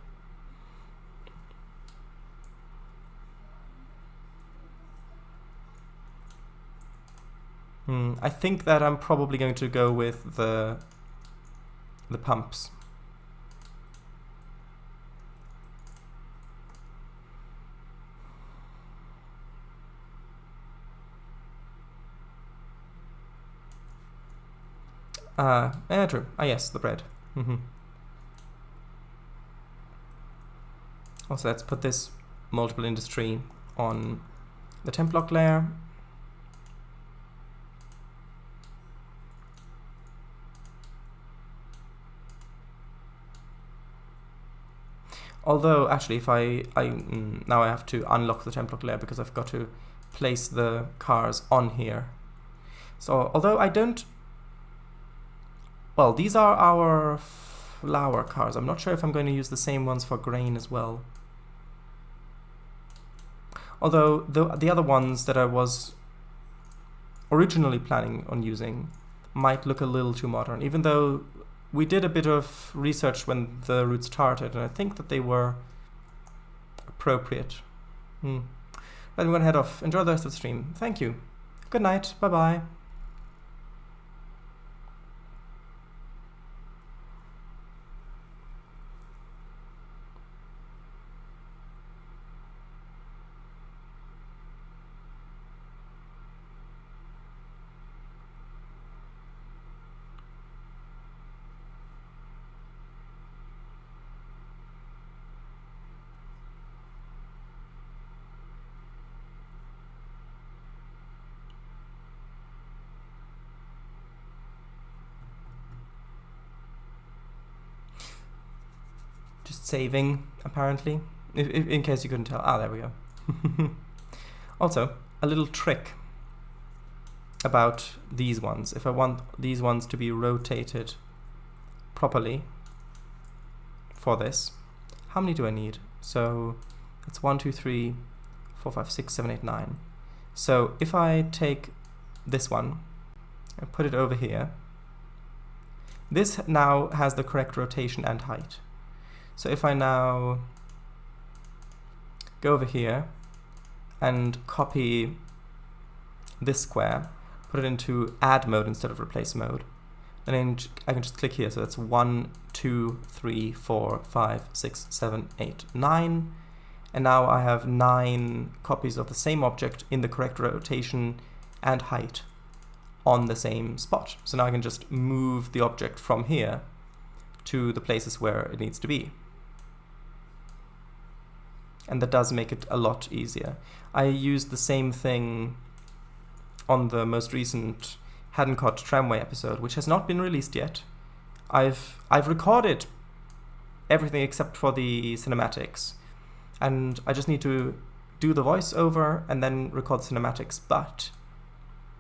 I think that I'm probably going to go with the pumps. True. Yes, the bread. Also, let's put this multiple industry on the temp block layer. Although, actually, if now I have to unlock the temp block layer because I've got to place the cars on here. So, although I don't... Well, these are our flour cars. I'm not sure if I'm going to use the same ones for grain as well. Although, the other ones that I was originally planning on using might look a little too modern, even though we did a bit of research when the route started, and I think that they were appropriate. But I'm going to head off. Enjoy the rest of the stream. Thank you. Good night. Bye-bye. Just saving, apparently, if in case you couldn't tell. There we go. Also, a little trick about these ones. If I want these ones to be rotated properly for this, how many do I need? So it's 1, 2, 3, 4, 5, 6, 7, 8, 9. So if I take this one and put it over here, this now has the correct rotation and height. So if I now go over here and copy this square, put it into add mode instead of replace mode. Then I can just click here, so that's 1, 2, 3, 4, 5, 6, 7, 8, 9. And now I have 9 copies of the same object in the correct rotation and height on the same spot. So now I can just move the object from here to the places where it needs to be. And that does make it a lot easier. I used the same thing on the most recent Hadden-Cott Tramway episode, which has not been released yet. I've recorded everything except for the cinematics, and I just need to do the voiceover and then record cinematics. But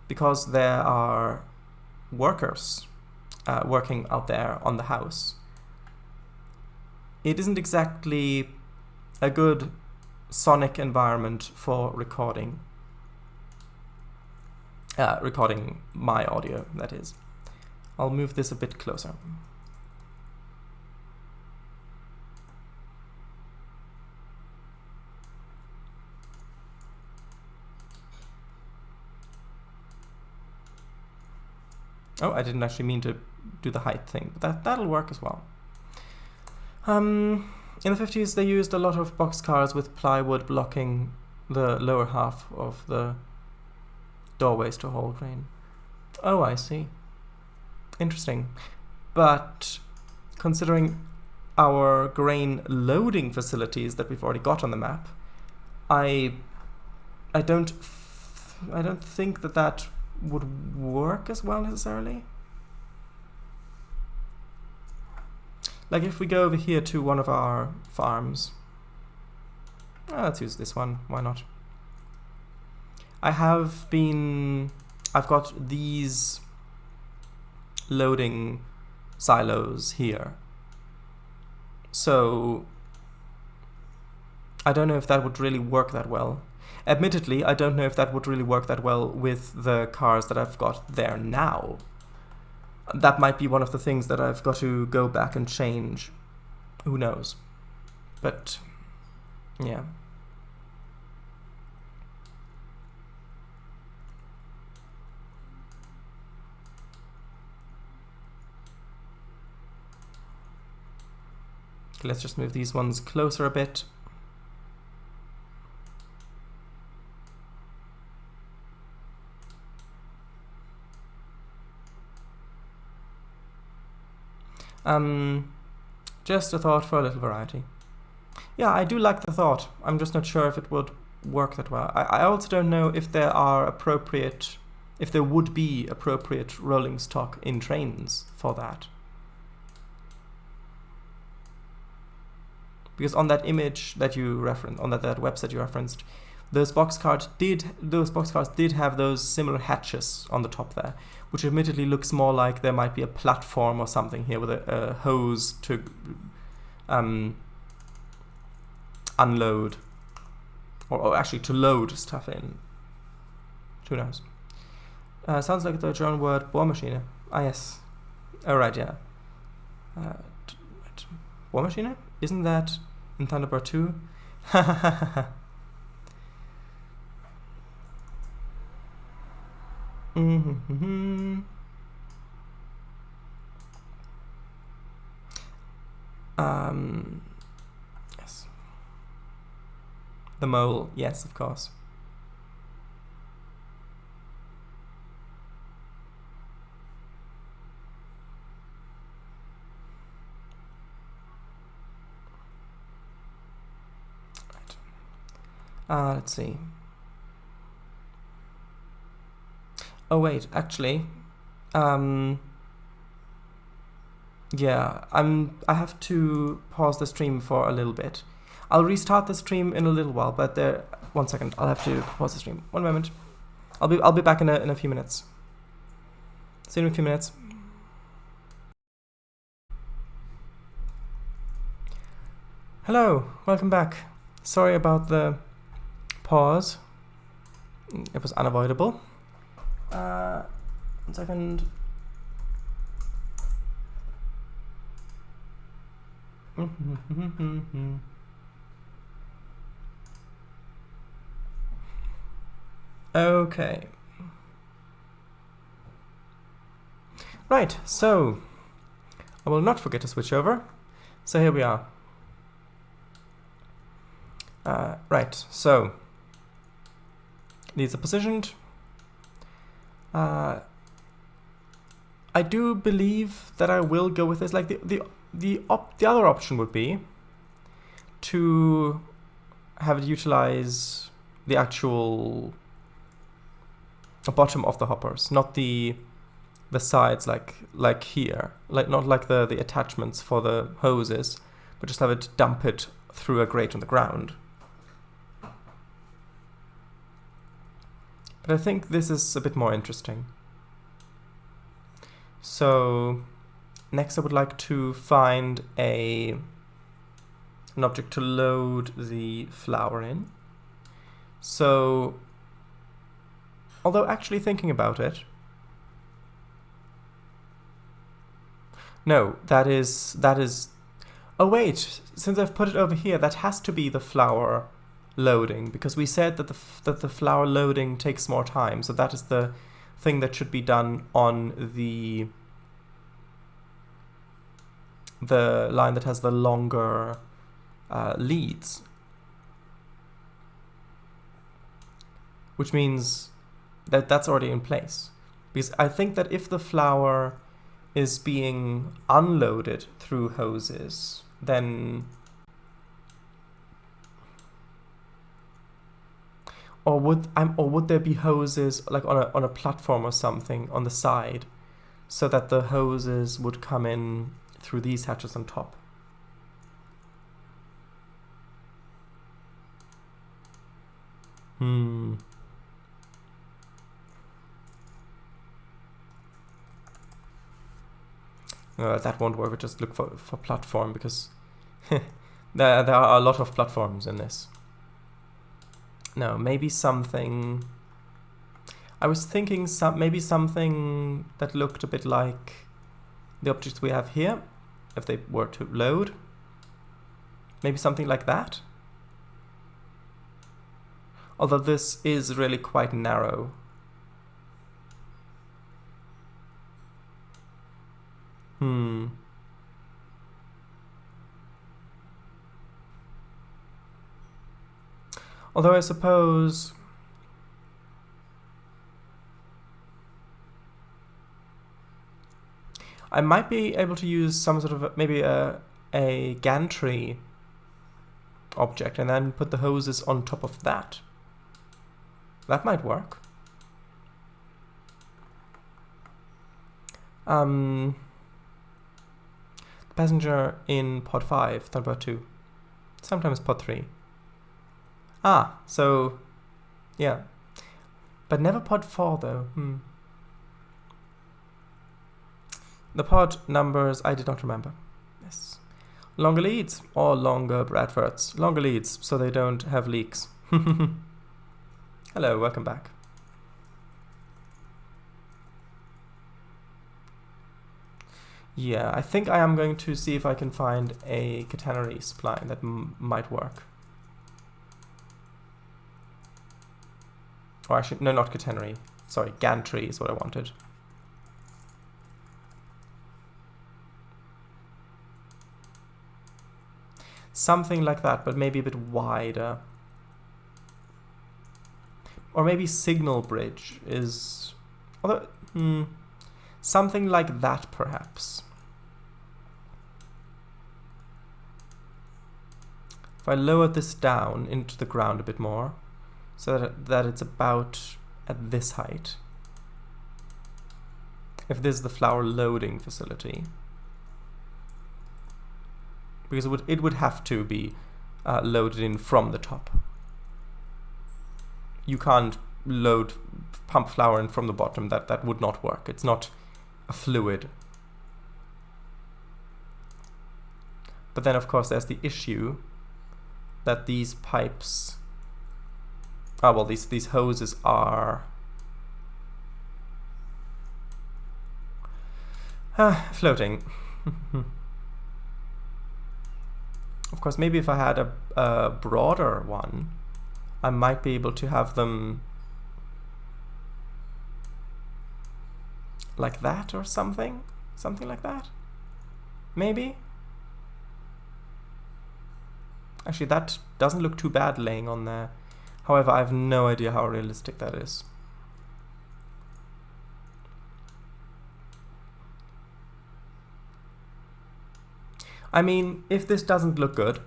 because there are workers working out there on the house, it isn't exactly a good sonic environment for recording. Recording my audio, that is. I'll move this a bit closer. Oh, I didn't actually mean to do the height thing, but that'll work as well. In the 50s, they used a lot of boxcars with plywood blocking the lower half of the doorways to hold grain. Oh, I see. Interesting. But considering our grain loading facilities that we've already got on the map, I don't think that would work as well necessarily. Like if we go over here to one of our farms, let's use this one, why not? I've got these loading silos here. So I don't know if that would really work that well. Admittedly, I don't know if that would really work that well with the cars that I've got there now. That might be one of the things that I've got to go back and change. Who knows? But yeah. Let's just move these ones closer a bit. Just a thought for a little variety. Yeah, I do like the thought. I'm just not sure if it would work that well. I also don't know if there would be appropriate rolling stock in Trainz for that. Because on that image that you referenced, on that website you referenced, those boxcars did have those similar hatches on the top there, which admittedly looks more like there might be a platform or something here with a hose to unload, or actually to load stuff in. Who knows? Sounds like the German word Bohrmaschine. Ah, yes. Oh, right, yeah. Bohrmaschine? Isn't that in Thunderbird 2? Yes. The mole, yes, of course. Right. Let's see. Oh wait, actually, yeah, I have to pause the stream for a little bit. I'll restart the stream in a little while, but one second, I'll have to pause the stream. One moment. I'll be back in a few minutes. See you in a few minutes. Hello, welcome back. Sorry about the pause. It was unavoidable. 1 second. Okay. Right, so I will not forget to switch over. So here we are. Right, so these are positioned. I do believe that I will go with this. Like the other option would be to have it utilize the actual bottom of the hoppers, not the sides like here, like not like the attachments for the hoses, but just have it dump it through a grate on the ground. But I think this is a bit more interesting. So next I would like to find an object to load the flour in. So although actually thinking about it, no, that is, oh wait, since I've put it over here, that has to be the flour loading, because we said that the flour loading takes more time, so that is the thing that should be done on the line that has the longer leads, which means that that's already in place, because I think that if the flour is being unloaded through hoses, then or would there be hoses like on a platform or something on the side, so that the hoses would come in through these hatches on top? That won't work. Just look for platform, because there are a lot of platforms in this. No, maybe something. I was thinking maybe something that looked a bit like the objects we have here, if they were to load. Maybe something like that. Although this is really quite narrow. Although I suppose I might be able to use some sort of maybe a gantry object and then put the hoses on top of that. That might work. Passenger in pod 5, Thunderbird 2, sometimes pod 3. Ah, so yeah, but never pod 4 though. The pod numbers I did not remember. Yes, longer leads or longer Bradfords. Longer leads so they don't have leaks. Hello, welcome back. Yeah, I think I am going to see if I can find a catenary spline that might work. Or actually, no, not catenary. Sorry, gantry is what I wanted. Something like that, but maybe a bit wider. Or maybe signal bridge is... although, something like that, perhaps. If I lower this down into the ground a bit more, so that it's about at this height. If this is the flour loading facility. Because it would have to be loaded in from the top. You can't pump flour in from the bottom. That would not work. It's not a fluid. But then of course there's the issue that these pipes, these hoses are floating. Of course, maybe if I had a broader one, I might be able to have them like that or something? Something like that? Maybe? Actually, that doesn't look too bad laying on there. However, I have no idea how realistic that is. I mean, if this doesn't look good,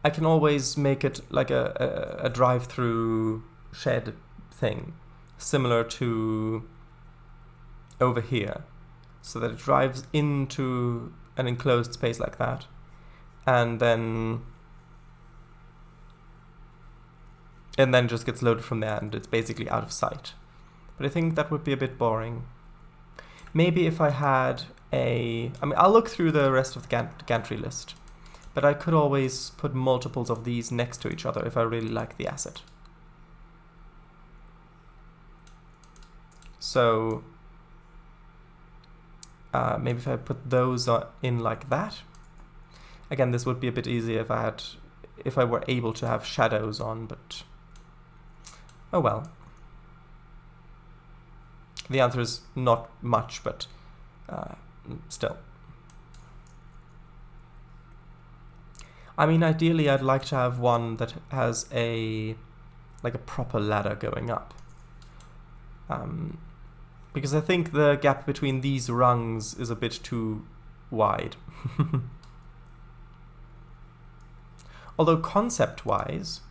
I can always make it like a drive-through shed thing, similar to over here, so that it drives into an enclosed space like that, and then just gets loaded from there, and it's basically out of sight. But I think that would be a bit boring. Maybe if I had I mean, I'll look through the rest of the gantry list, but I could always put multiples of these next to each other if I really like the asset. So maybe if I put those in like that. Again, this would be a bit easier if I were able to have shadows on, but oh well. The answer is not much, but still. I mean, ideally I'd like to have one that has like a proper ladder going up. Because I think the gap between these rungs is a bit too wide. Although concept-wise,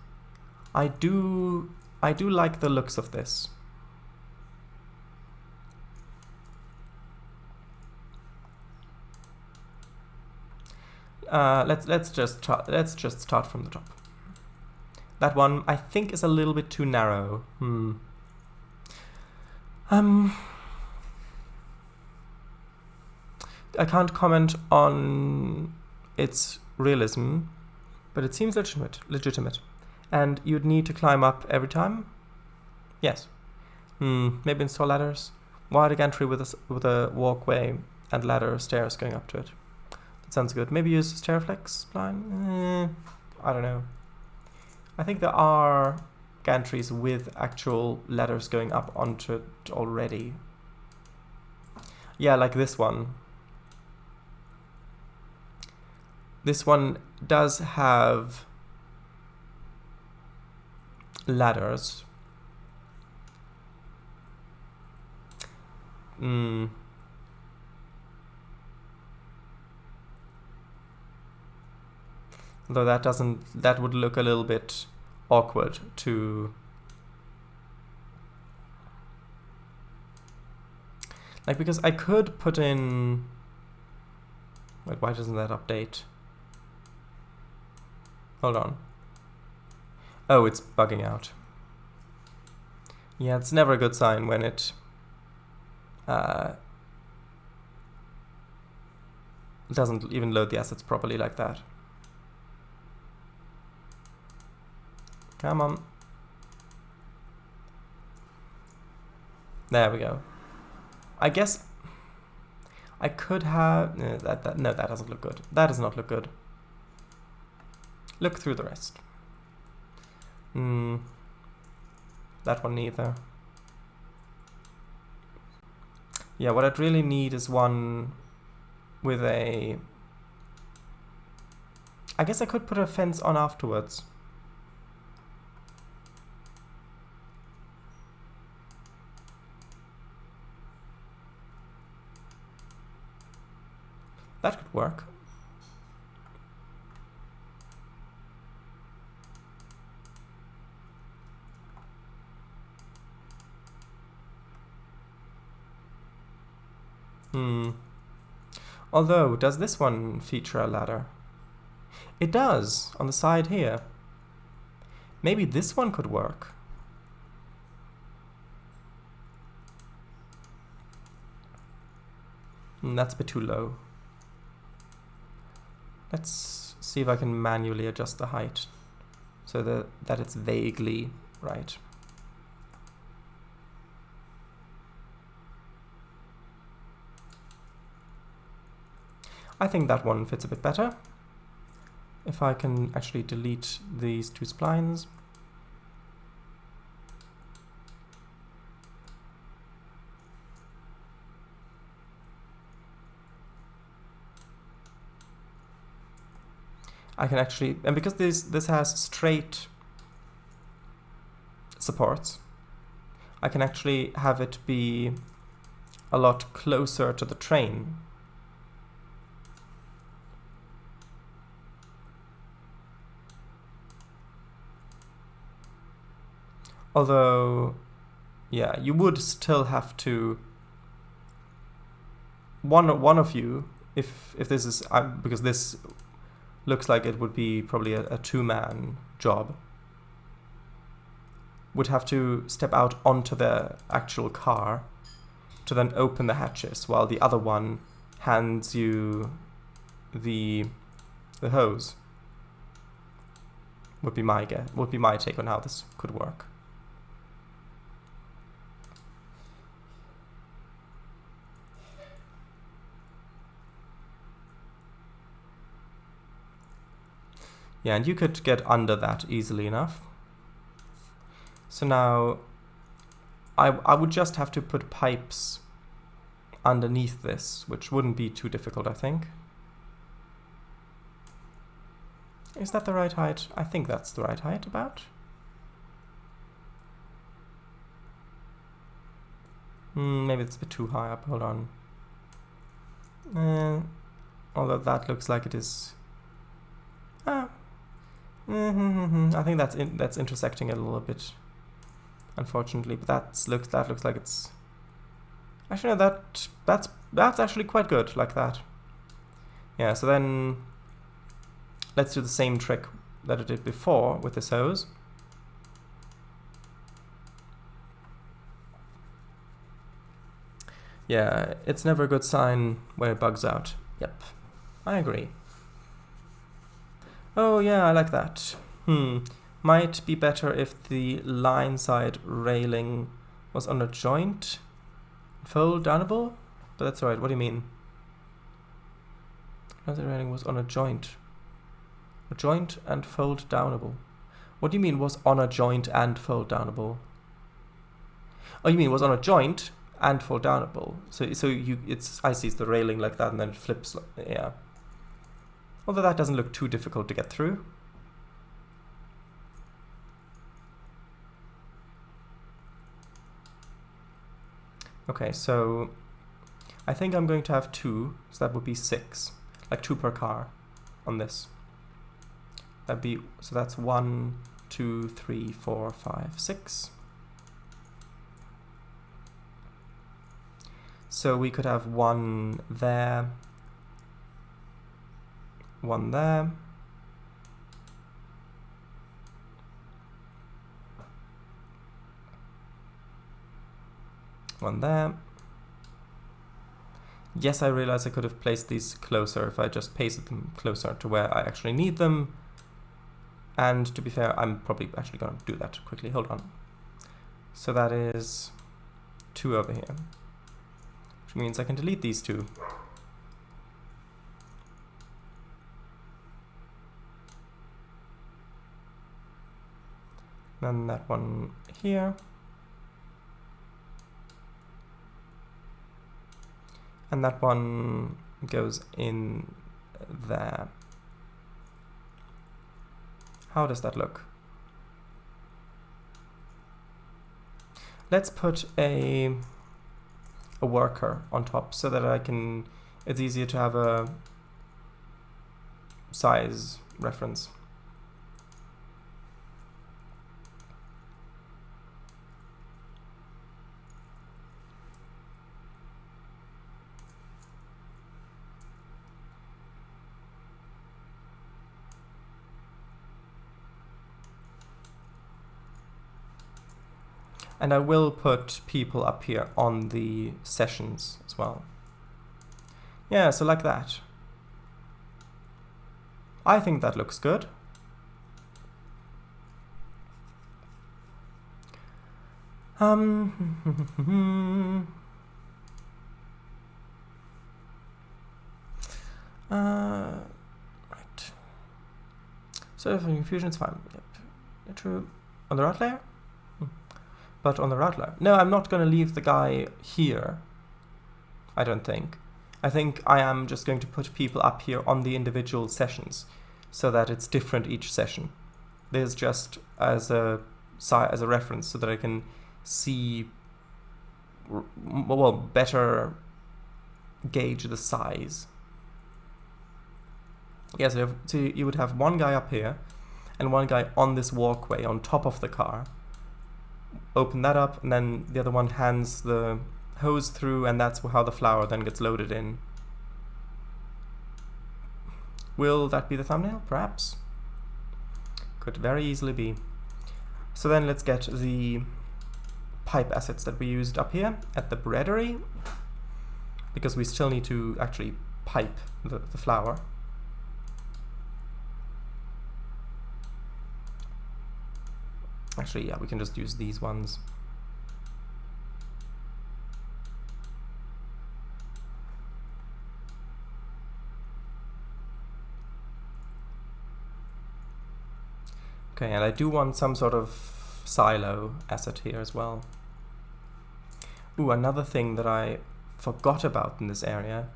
I do like the looks of this. Let's just start from the top. That one I think is a little bit too narrow. I can't comment on its realism, but it seems legitimate. And you'd need to climb up every time? Yes. Maybe install ladders. Wide gantry with a walkway and ladder stairs going up to it. That sounds good. Maybe use stairflex spline? I don't know. I think there are gantries with actual ladders going up onto it already. Yeah, like this one. This one does have ladders. Though that would look a little bit awkward to like, because I could put in, wait, why doesn't that update? Hold on. Oh, it's bugging out. Yeah, it's never a good sign when it doesn't even load the assets properly like that. Come on. There we go. I guess I could have... No, that doesn't look good. That does not look good. Look through the rest. That one neither. Yeah, what I'd really need is one with a... I guess I could put a fence on afterwards. That could work. Although, does this one feature a ladder? It does, on the side here. Maybe this one could work. That's a bit too low. Let's see if I can manually adjust the height so that it's vaguely right. I think that one fits a bit better. If I can actually delete these two splines. I can actually, and because this has straight supports, I can actually have it be a lot closer to the train. Although, yeah, you would still have to, one of you, if this is, because this looks like it would be probably a two-man job, would have to step out onto the actual car to then open the hatches, while the other one hands you the hose. Would be my take on how this could work. Yeah, and you could get under that easily enough. So now I would just have to put pipes underneath this, which wouldn't be too difficult, I think. Is that the right height? I think that's the right height, about. Maybe it's a bit too high up, hold on. Although that looks like it is... I think that's intersecting it a little bit, unfortunately, but that looks like it's... Actually, no, that's actually quite good, like that. Yeah, so then let's do the same trick that I did before with this hose. Yeah, it's never a good sign when it bugs out. Yep, I agree. Oh yeah, I like that. Might be better if the line side railing was on a joint. Fold downable? But that's right, what do you mean? The railing was on a joint. A joint and fold downable. What do you mean was on a joint and fold downable? Oh, you mean was on a joint and fold downable. So I see it's the railing like that and then it flips, yeah. Although that doesn't look too difficult to get through. Okay, so I think I'm going to have 2, so that would be 6. Like 2 per car on this. So that's 1, 2, 3, 4, 5, 6. So we could have 1 there, 1 there, one there. Yes, I realize I could have placed these closer if I just pasted them closer to where I actually need them. And to be fair, I'm probably actually going to do that quickly. Hold on. So that is 2 over here, which means I can delete these 2. Then that one here. And that one goes in there. How does that look? Let's put a worker on top so that it's easier to have a size reference. And I will put people up here on the sessions as well. Yeah, so like that. I think that looks good. Right. So if confusion is fine. Yep. True. On the route layer? But on the route layer. No, I'm not going to leave the guy here. I don't think. I think I am just going to put people up here on the individual sessions. so that it's different each session. This is just as a reference so that I can see, well, better gauge the size. Yeah, so you would have one guy up here and one guy on this walkway on top of the car. Open that up, and then the other one hands the hose through, and that's how the flour then gets loaded in. Will that be the thumbnail? Perhaps. Could very easily be. So then let's get the pipe assets that we used up here at the breadery, because we still need to actually pipe the flour. Actually, yeah, we can just use these ones. Okay, and I do want some sort of silo asset here as well. Ooh, another thing that I forgot about in this area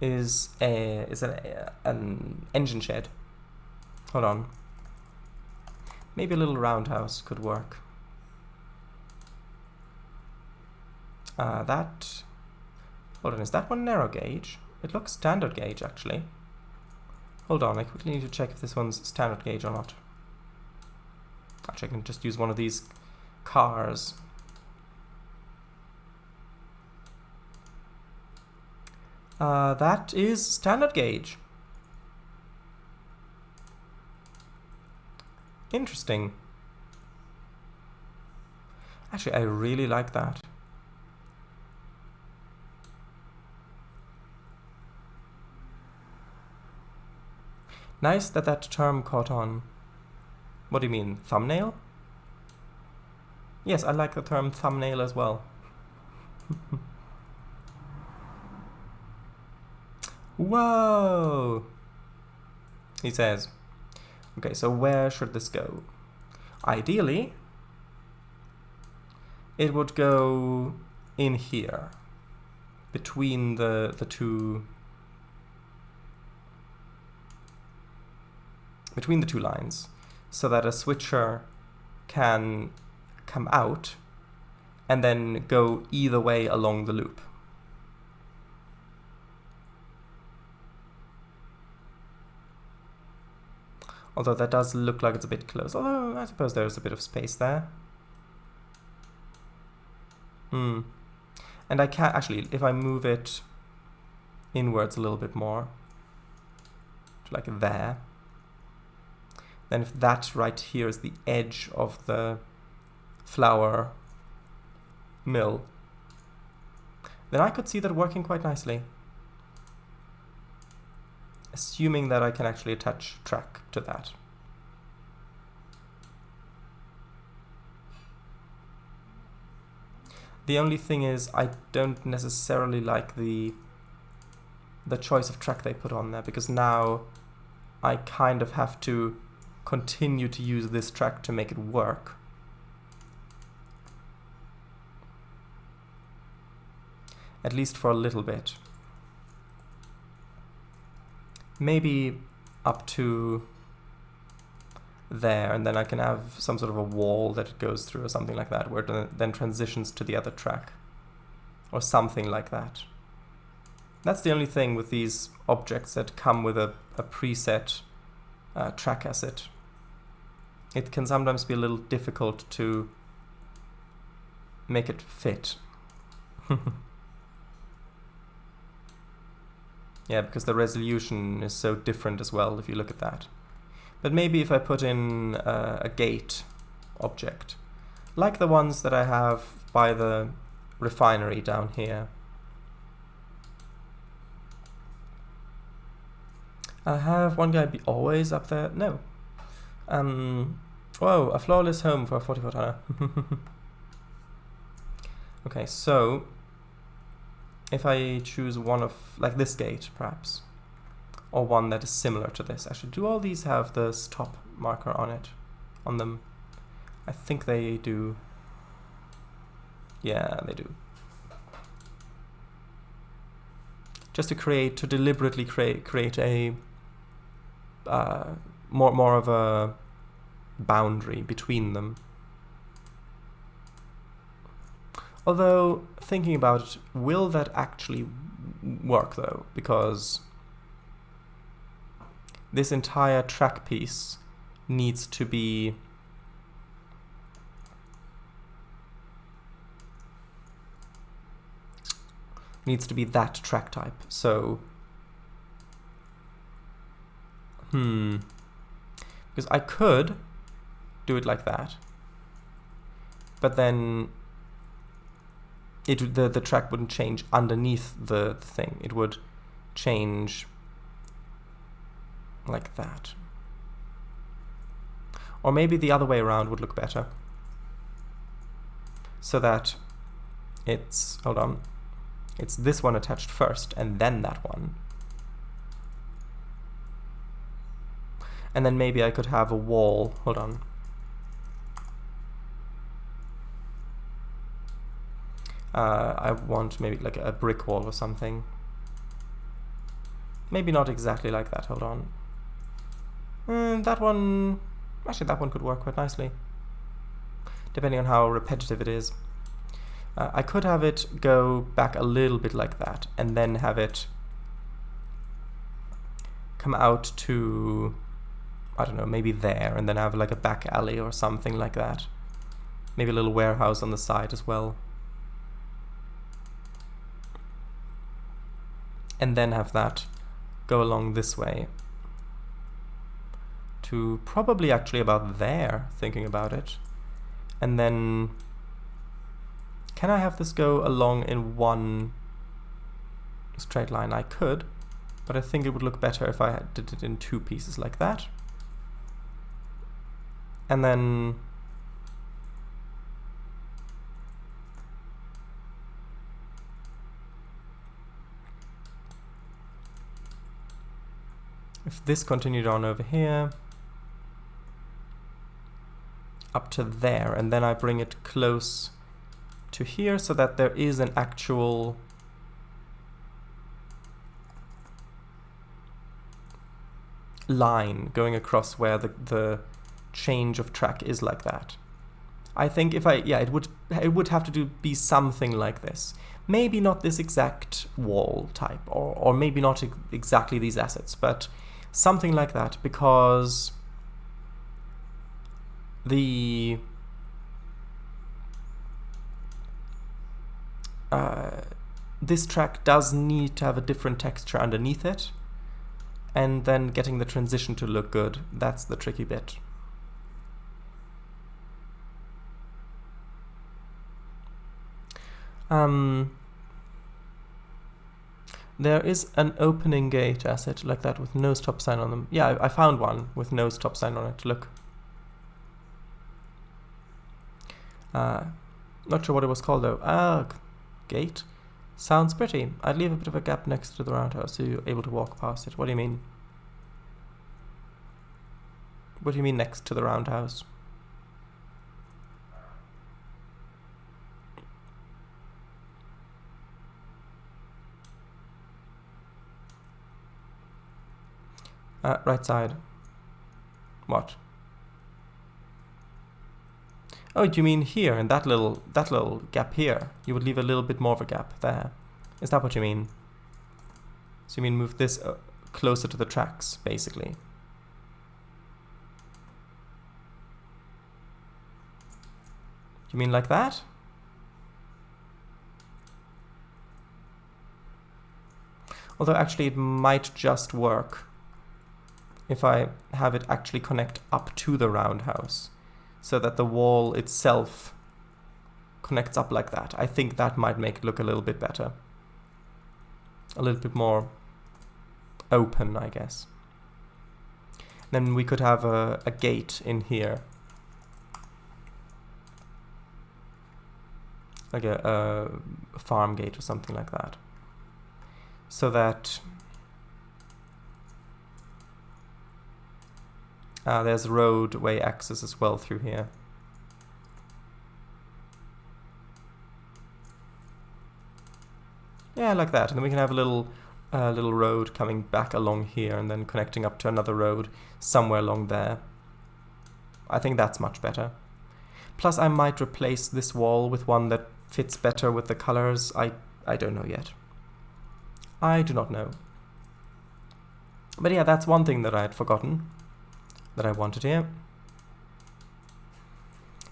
is an engine shed. Hold on. Maybe a little roundhouse could work. Hold on, is that one narrow gauge? It looks standard gauge, actually. Hold on, I quickly need to check if this one's standard gauge or not. Actually, I can just use one of these cars. That is standard gauge. Interesting. Actually, I really like that. Nice that that term caught on. What do you mean, thumbnail? Yes, I like the term thumbnail as well. Whoa! He says. Okay, so where should this go? Ideally, it would go in here, between the two lines, so that a switcher can come out and then go either way along the loop. Although that does look like it's a bit close. Although I suppose there's a bit of space there. And I can actually, if I move it inwards a little bit more, like there, then if that right here is the edge of the flour mill, then I could see that working quite nicely. Assuming that I can actually attach track to that. The only thing is I don't necessarily like the choice of track they put on there, because now I kind of have to continue to use this track to make it work. At least for a little bit. Maybe up to there, and then I can have some sort of a wall that it goes through or something like that, where it then transitions to the other track or something like that. That's the only thing with these objects that come with a preset track asset. It can sometimes be a little difficult to make it fit. Yeah, because the resolution is so different as well if you look at that. But maybe if I put in a gate object, like the ones that I have by the refinery down here. I have one guy be always up there. No. Whoa, a flawless home for a 44 tonner. Okay, so if I choose one of, like this gate perhaps, or one that is similar to this. Actually, do all these have the stop marker on them? I think they do. Yeah, they do. Just to deliberately create a more of a boundary between them. Although, thinking about it, will that actually work though? Because this entire track piece needs to be that track type. So, because I could do it like that, but then the track wouldn't change underneath the thing. It would change like that. Or maybe the other way around would look better. So that it's, hold on, it's this one attached first and then that one. And then maybe I could have a wall, hold on. I want maybe like a brick wall or something. Maybe not exactly like that, hold on. That one, actually that one could work quite nicely, depending on how repetitive it is. I could have it go back a little bit like that, and then have it come out to, I don't know, maybe there, and then have like a back alley or something like that. Maybe a little warehouse on the side as well. And then have that go along this way to probably actually about there, thinking about it. And then, can I have this go along in one straight line? I could, but I think it would look better if I did it in two pieces like that. And then if this continued on over here, up to there, and then I bring it close to here so that there is an actual line going across where the change of track is like that. I think if it would have to be something like this. Maybe not this exact wall type, or maybe not exactly these assets, but something like that, because this track does need to have a different texture underneath it, and then getting the transition to look good, that's the tricky bit. There is an opening gate asset like that with no stop sign on them. Yeah, I found one with no stop sign on it. Look. Not sure what it was called though. Gate. Sounds pretty. I'd leave a bit of a gap next to the roundhouse so you're able to walk past it. What do you mean? What do you mean next to the roundhouse? Right side. What? Oh, do you mean here, in that little gap here? You would leave a little bit more of a gap there. Is that what you mean? So you mean move this closer to the tracks, basically? You mean like that? Although actually it might just work if I have it actually connect up to the roundhouse, so that the wall itself connects up like that. I think that might make it look a little bit better. A little bit more open, I guess. Then we could have a gate in here. Like a farm gate or something like that. So that there's roadway access as well through here. Yeah, like that. And then we can have a little a little road coming back along here and then connecting up to another road somewhere along there. I think that's much better. Plus I might replace this wall with one that fits better with the colors. I don't know yet. I do not know. But yeah, that's one thing that I had forgotten that I wanted here.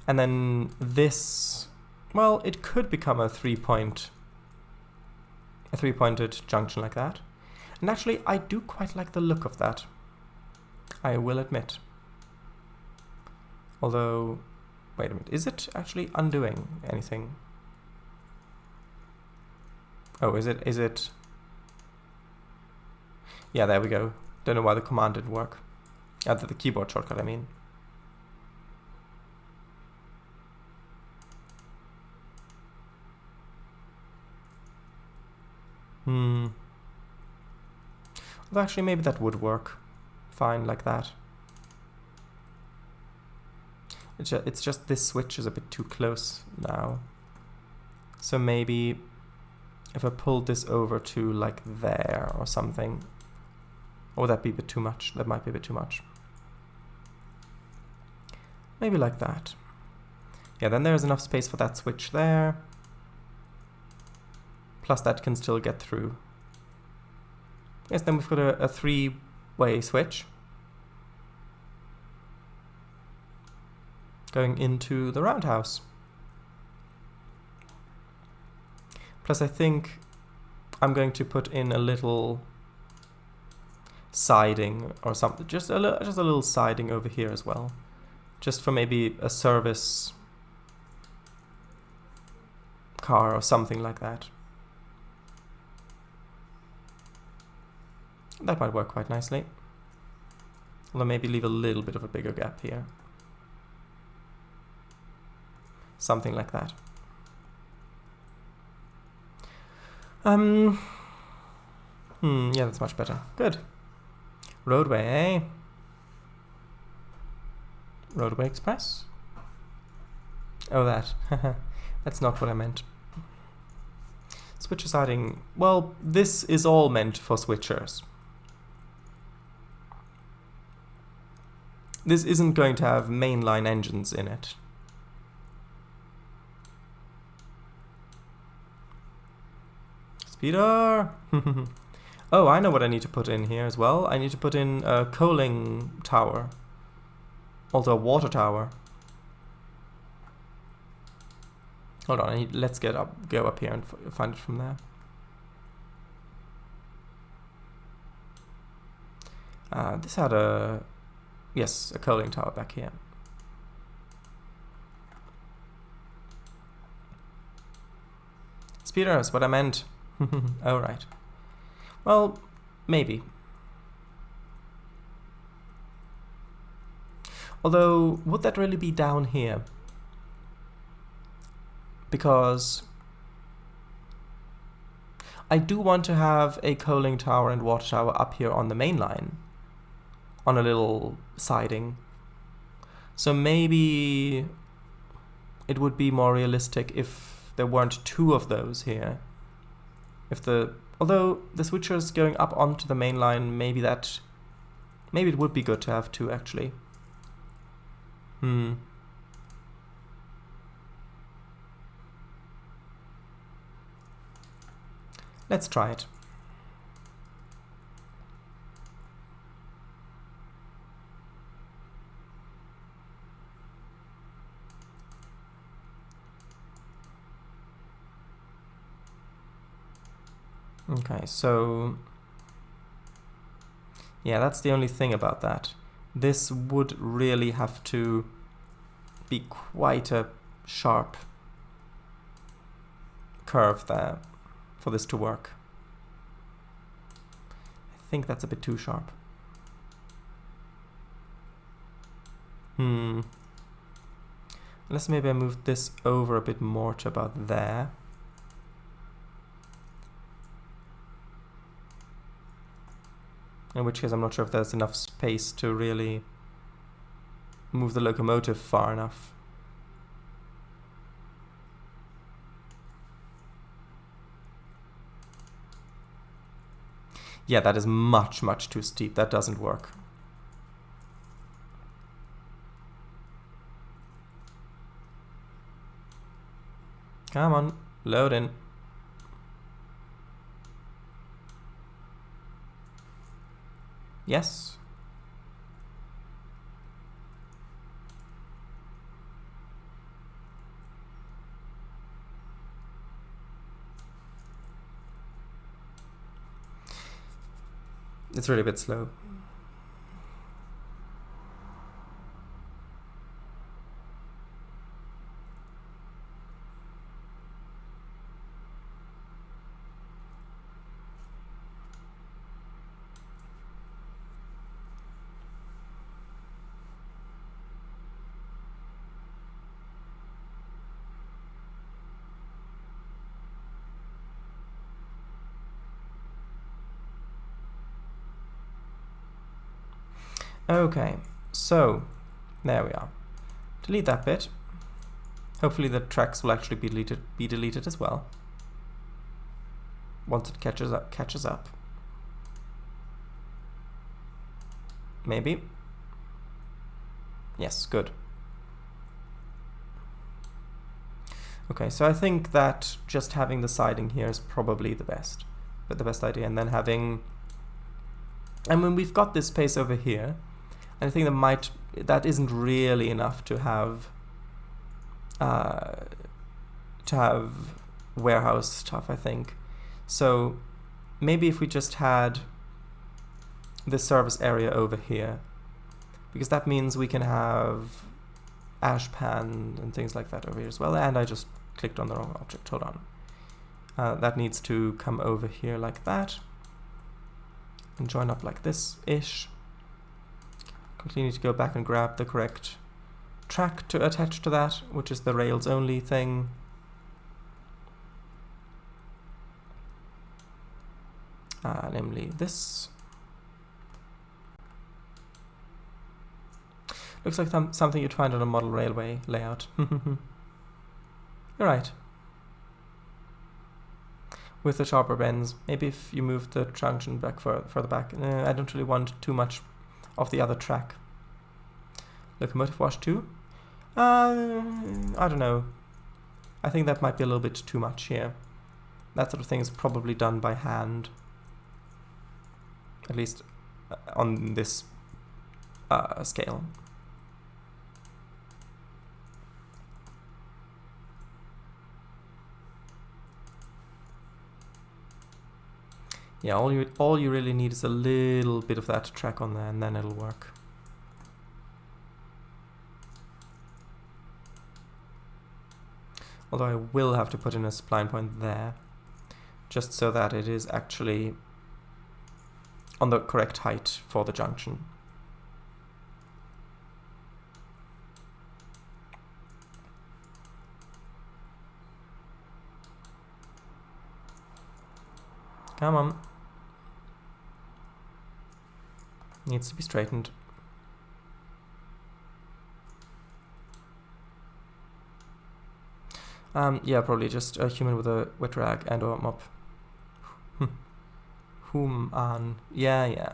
And then this, well, it could become a three-pointed junction like that. And actually, I do quite like the look of that, I will admit. Although, wait a minute, is it actually undoing anything? Oh, is it? Yeah, there we go. Don't know why the command didn't work. The keyboard shortcut, I mean. Well, actually, maybe that would work fine like that. It's just this switch is a bit too close now. So maybe if I pulled this over to like there or something. Or would that be a bit too much? That might be a bit too much. Maybe like that. Yeah, then there's enough space for that switch there. Plus that can still get through. Yes, then we've got a three-way switch going into the roundhouse. Plus I think I'm going to put in a little siding or something, just a little siding over here as well, just for maybe a service car or something like that. That might work quite nicely. Although maybe leave a little bit of a bigger gap here. Something like that. Yeah, that's much better. Good. Roadway, eh? Roadway Express? Oh, that. That's not what I meant. Switcher siding. Well, this is all meant for switchers. This isn't going to have mainline engines in it. Speeder! Oh, I know what I need to put in here as well. I need to put in a coaling tower. Also a water tower. Hold on, let's go up here and find it from there. This had a... Yes, a coaling tower back here. Speeder is what I meant. Oh, right. Well, maybe. Although, would that really be down here? Because I do want to have a coaling tower and water tower up here on the main line, on a little siding. So maybe it would be more realistic if there weren't two of those here. Although the switcher is going up onto the main line, maybe it would be good to have two actually. Let's try it. Okay, so yeah, that's the only thing about that. This would really have to be quite a sharp curve there for this to work. I think that's a bit too sharp. Unless maybe I moved this over a bit more to about there. In which case I'm not sure if there's enough space to really move the locomotive far enough. Yeah, that is much, much too steep. That doesn't work. Come on, load in. Yes. It's really a bit slow. Okay, so there we are. Delete that bit. Hopefully the tracks will actually be deleted as well once it catches up. Maybe. Yes, good. Okay, so I think that just having the siding here is probably the best idea, and then having, and when we've got this space over here, I think that isn't really enough to have warehouse stuff, I think. So maybe if we just had this service area over here, because that means we can have ash pan and things like that over here as well. And I just clicked on the wrong object. Hold on. That needs to come over here like that and join up like this-ish. Quickly need to go back and grab the correct track to attach to that, which is the rails only thing. Namely this. Looks like something you'd find on a model railway layout. You're right. With the sharper bends. Maybe if you move the junction back further back. I don't really want too much of the other track. Locomotive wash 2? I don't know. I think that might be a little bit too much here. That sort of thing is probably done by hand. At least on this scale. Yeah, all you really need is a little bit of that track on there, and then it'll work. Although I will have to put in a spline point there, just so that it is actually on the correct height for the junction. Come on. Needs to be straightened. Yeah, probably just a human with a wet rag and or mop. Whom on? Yeah, yeah.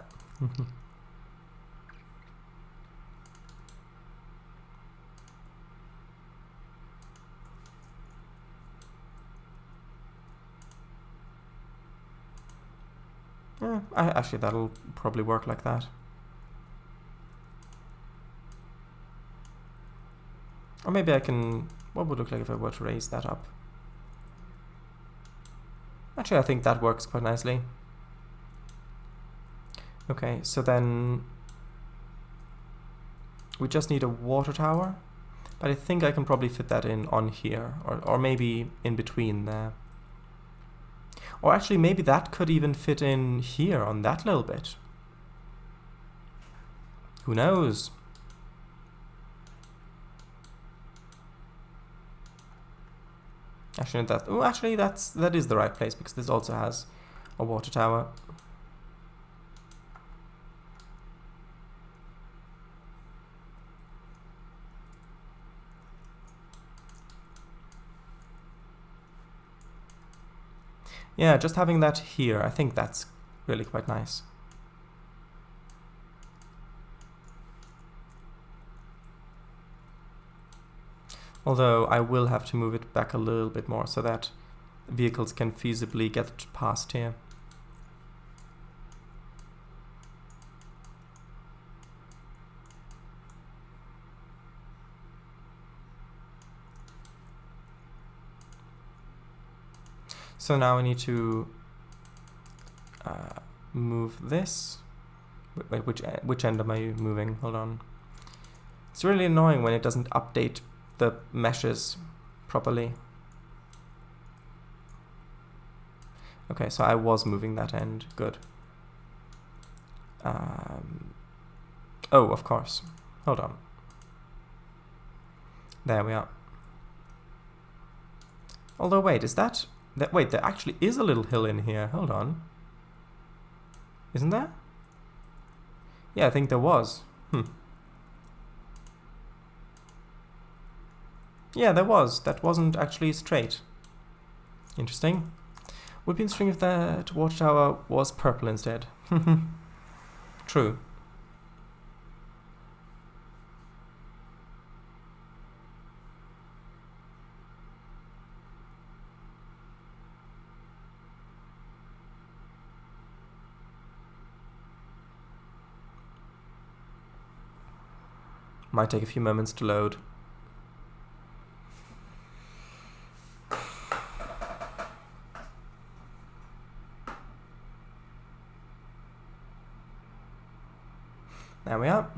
Actually, that'll probably work like that. Or maybe I can... What would it look like if I were to raise that up? Actually, I think that works quite nicely. Okay, so then we just need a water tower, but I think I can probably fit that in on here, or maybe in between there. Or actually, maybe that could even fit in here on that little bit. Who knows? Actually, that is the right place, because this also has a water tower. Yeah, just having that here, I think that's really quite nice. Although I will have to move it back a little bit more so that vehicles can feasibly get past here. So now I need to move this. Wait, which end am I moving? Hold on. It's really annoying when it doesn't update the meshes properly. Okay, so I was moving that end. Good. Oh, of course. Hold on. There we are. Although, wait, is that... Wait, there actually is a little hill in here. Hold on. Isn't there? Yeah, I think there was. Yeah, there was. That wasn't actually straight. Interesting. Would be interesting if that watchtower was purple instead. True. Might take a few moments to load. There we are.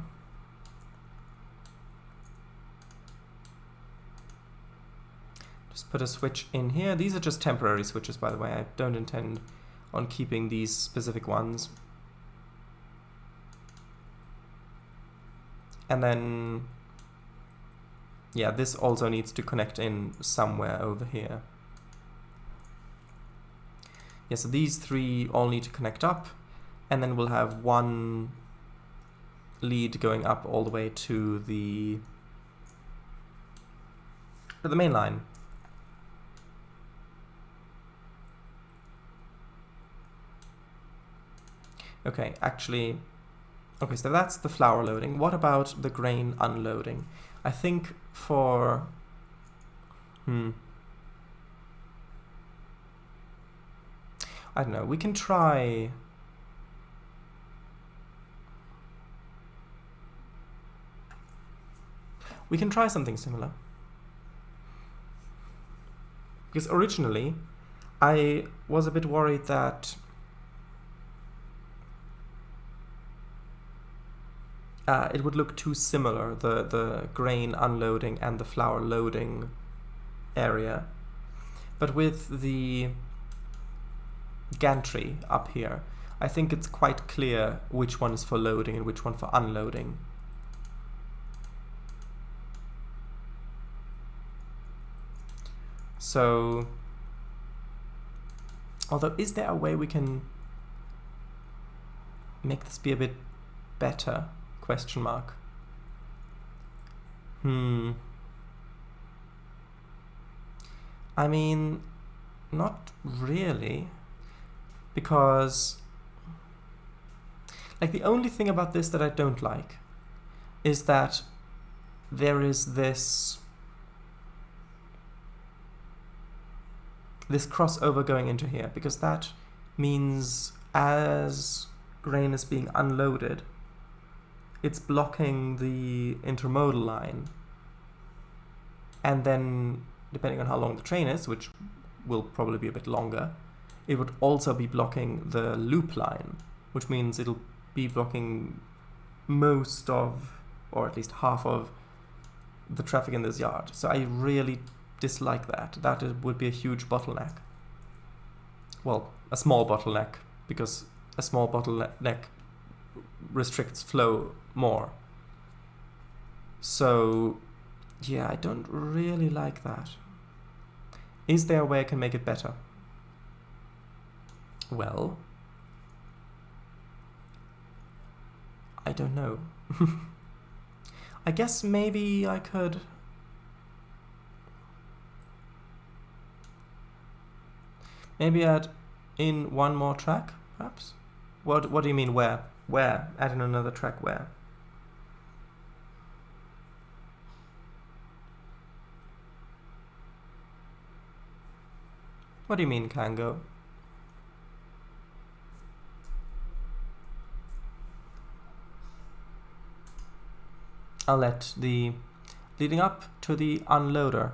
Just put a switch in here. These are just temporary switches, by the way. I don't intend on keeping these specific ones. And then, yeah, this also needs to connect in somewhere over here. Yeah, so these three all need to connect up, and then we'll have one lead going up all the way to the main line. Okay, actually, okay, so that's the flour loading. What about the grain unloading? I think for... I don't know, we can try... We can try something similar. Because originally, I was a bit worried that it would look too similar, the grain unloading and the flour loading area. But with the gantry up here, I think it's quite clear which one is for loading and which one for unloading. So, although, is there a way we can make this be a bit better? Question mark. I mean, not really, because, like, the only thing about this that I don't like is that there is this crossover going into here, because that means as grain is being unloaded, it's blocking the intermodal line, and then depending on how long the train is, which will probably be a bit longer, it would also be blocking the loop line, which means it'll be blocking most of, or at least half of, the traffic in this yard. So I really dislike that. That would be a huge bottleneck. Well, a small bottleneck, because a small bottleneck restricts flow more. So, yeah, I don't really like that. Is there a way I can make it better? Well, I don't know. I guess maybe I could... maybe add in one more track, perhaps? What do you mean where? Where? Add in another track where? What do you mean can go? I'll let the leading up to the unloader.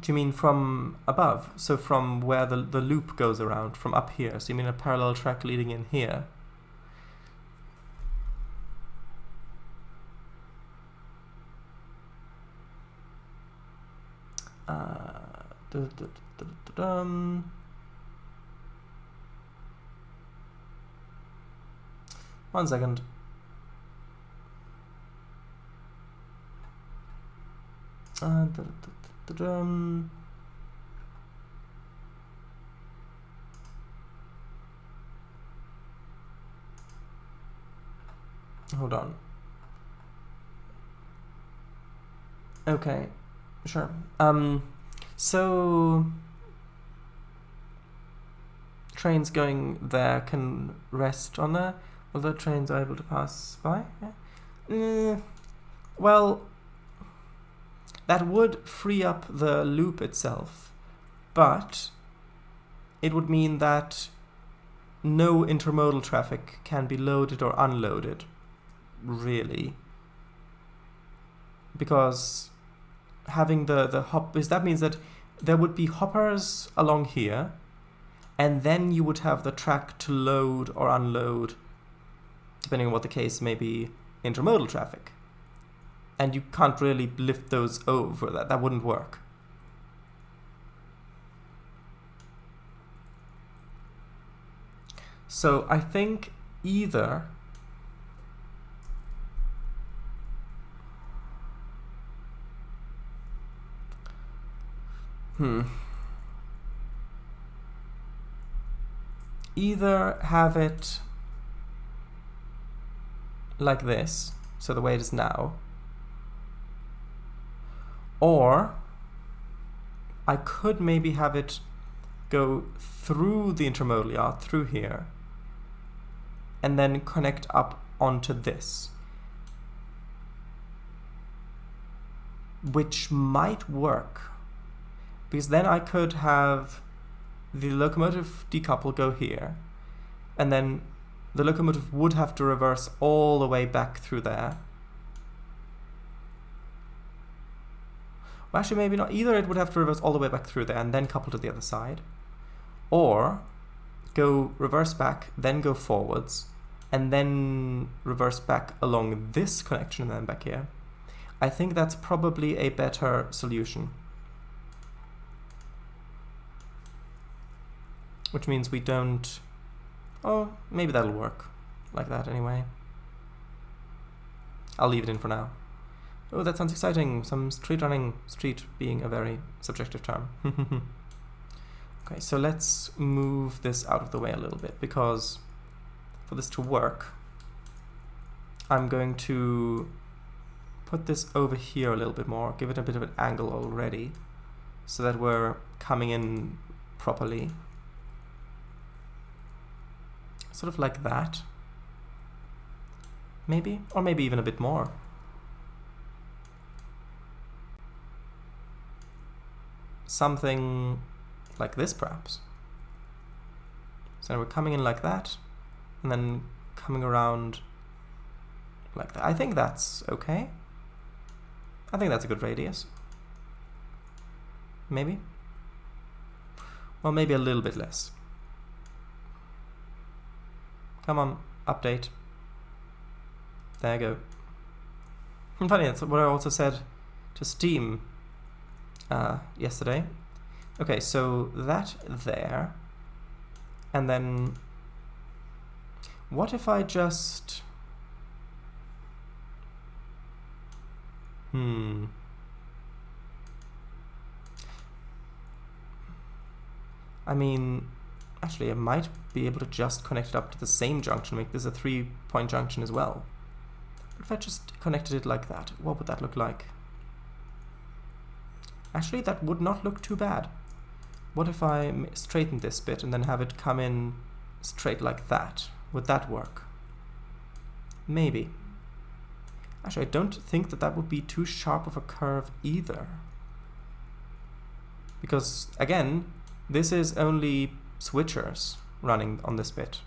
Do you mean from above? So from where the loop goes around, from up here. So you mean a parallel track leading in here? One second. Hold on. Okay, sure. So trains going there can rest on there, although trains are able to pass by. Yeah. Well, that would free up the loop itself, but it would mean that no intermodal traffic can be loaded or unloaded, really, because having the hop, that means that there would be hoppers along here, and then you would have the track to load or unload, depending on what the case may be, intermodal traffic. And you can't really lift those over. That wouldn't work. So I think either either have it like this, so the way it is now, or I could maybe have it go through the intermodal yard, through here, and then connect up onto this, which might work, because then I could have the locomotive decouple go here, and then the locomotive would have to reverse all the way back through there. Well, actually, maybe not. Either it would have to reverse all the way back through there and then couple to the other side, or go reverse back, then go forwards, and then reverse back along this connection and then back here. I think that's probably a better solution. Which means we don't... Oh, maybe that'll work like that anyway. I'll leave it in for now. Oh, that sounds exciting. Some street running, street being a very subjective term. Okay, so let's move this out of the way a little bit, because for this to work, I'm going to put this over here a little bit more, give it a bit of an angle already, so that we're coming in properly. Sort of like that. Maybe, or maybe even a bit more. Something like this, perhaps. So we're coming in like that, and then coming around like that. I think that's okay. I think that's a good radius. Maybe. Well, maybe a little bit less. Come on, update. There you go. Funny, that's what I also said to Steam yesterday. Okay, so that there, and then what if I just I mean, actually I might be able to just connect it up to the same junction, make this a 3-point junction as well. What if I just connected it like that? What would that look like? Actually, that would not look too bad. what if I straighten this bit and then have it come in straight like that? Would that work? Maybe. Actually, I don't think that that would be too sharp of a curve either. Because, again, this is only switchers running on this bit.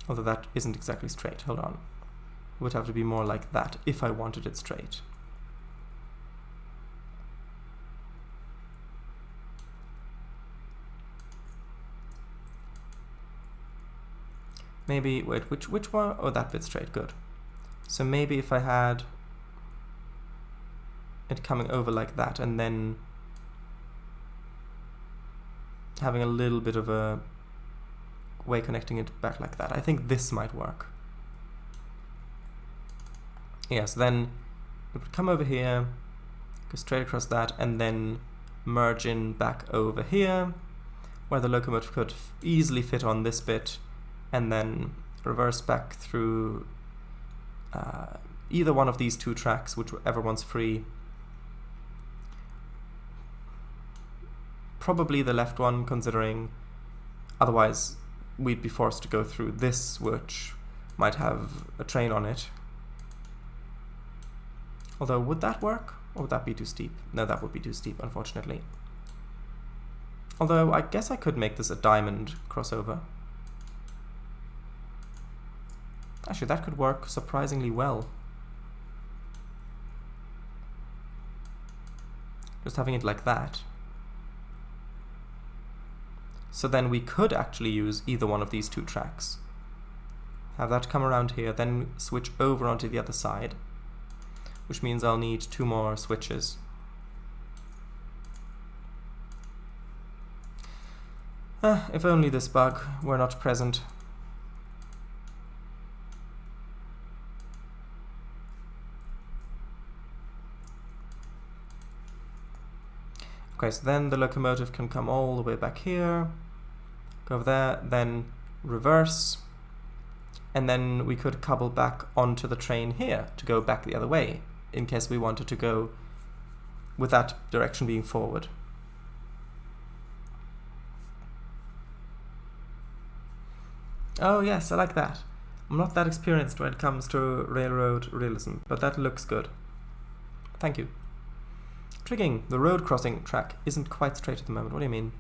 Although that isn't exactly straight. Hold on. It would have to be more like that if I wanted it straight. Maybe, wait, which one? Oh, that bit straight, good. So maybe if I had it coming over like that and then having a little bit of a way connecting it back like that. I think this might work. Yeah, so then it would come over here, go straight across that, and then merge in back over here, where the locomotive could easily fit on this bit, and then reverse back through either one of these two tracks, whichever one's free. Probably the left one, considering otherwise we'd be forced to go through this, which might have a train on it. Although, would that work? Or would that be too steep? No, that would be too steep, unfortunately. Although, I guess I could make this a diamond crossover. Actually, that could work surprisingly well. Just having it like that. So then we could actually use either one of these two tracks. Have that come around here, then switch over onto the other side. Which means I'll need 2 more switches. If only this bug were not present. Okay, so then the locomotive can come all the way back here, go over there, then reverse, and then we could couple back onto the train here to go back the other way, in case we wanted to go with that direction being forward. Oh yes, I like that. I'm not that experienced when it comes to railroad realism, but that looks good. Thank you. Trigging, the road crossing track isn't quite straight at the moment. What do you mean?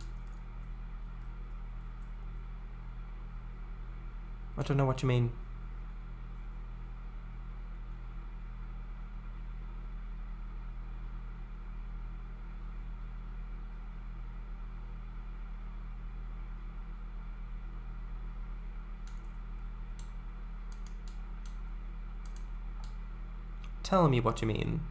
I don't know what you mean. Tell me what you mean.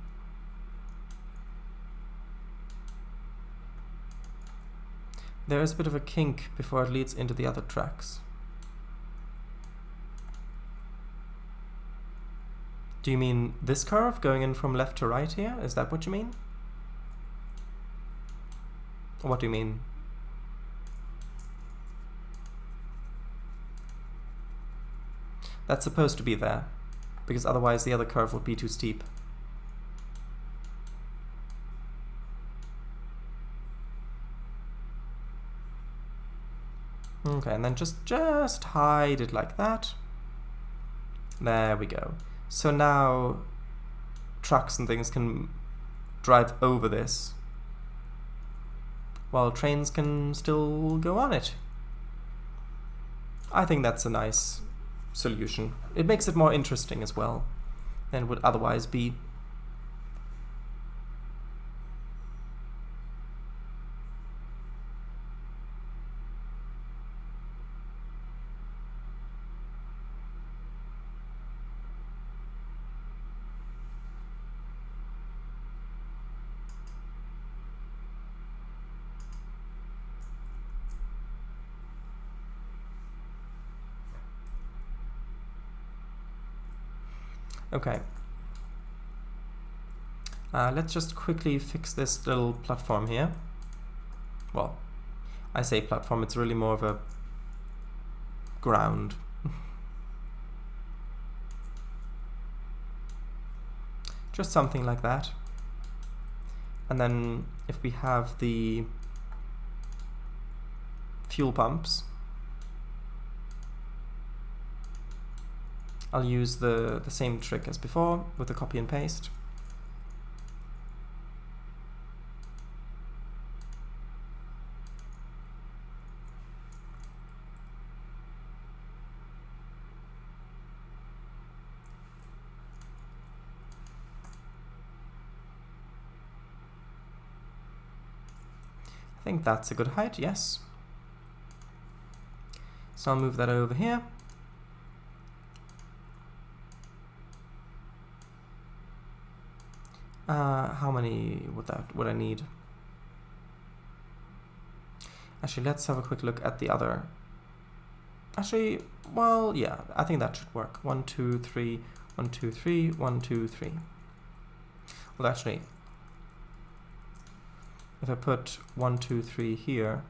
There is a bit of a kink before it leads into the other tracks. Do you mean this curve going in from left to right here? Is that what you mean? Or what do you mean? That's supposed to be there, because otherwise the other curve would be too steep. Okay, and then just hide it like that. There we go. So now trucks and things can drive over this, while trains can still go on it. I think that's a nice solution. It makes it more interesting as well than it would otherwise be. Okay. Let's just quickly fix this little platform here. Well, I say platform, it's really more of a ground. Just something like that. And then if we have the fuel pumps, I'll use the same trick as before with the copy and paste. I think that's a good height, yes. So I'll move that over here. How many would I need? Actually, let's have a quick look at the other. Actually, well, yeah, I think that should work. 1, 2, 3, 1, 2, 3, 1, 2, 3. Well, actually, if I put 1, 2, 3 here,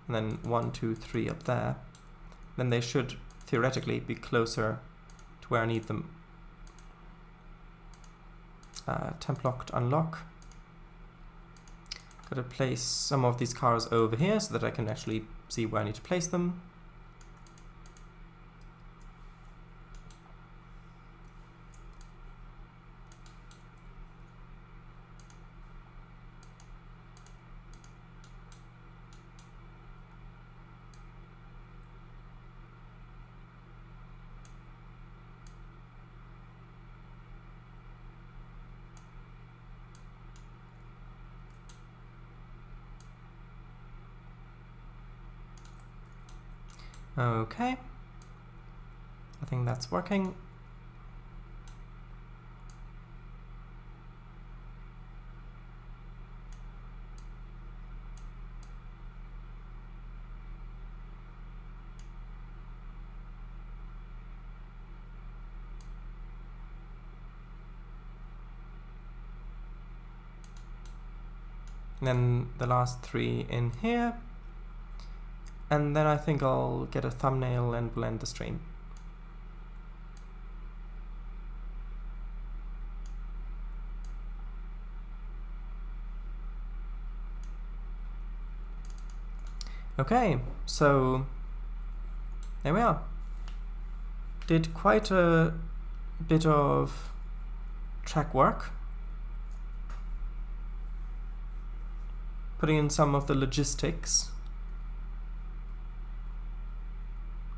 and then 1, 2, 3 up there, then they should theoretically be closer to where I need them. Temp locked, unlock. Gotta place some of these cars over here so that I can actually see where I need to place them. Okay, I think that's working. And then the last 3 in here. And then I think I'll get a thumbnail and blend the stream. Okay, so there we are. Did quite a bit of track work. Putting in some of the logistics.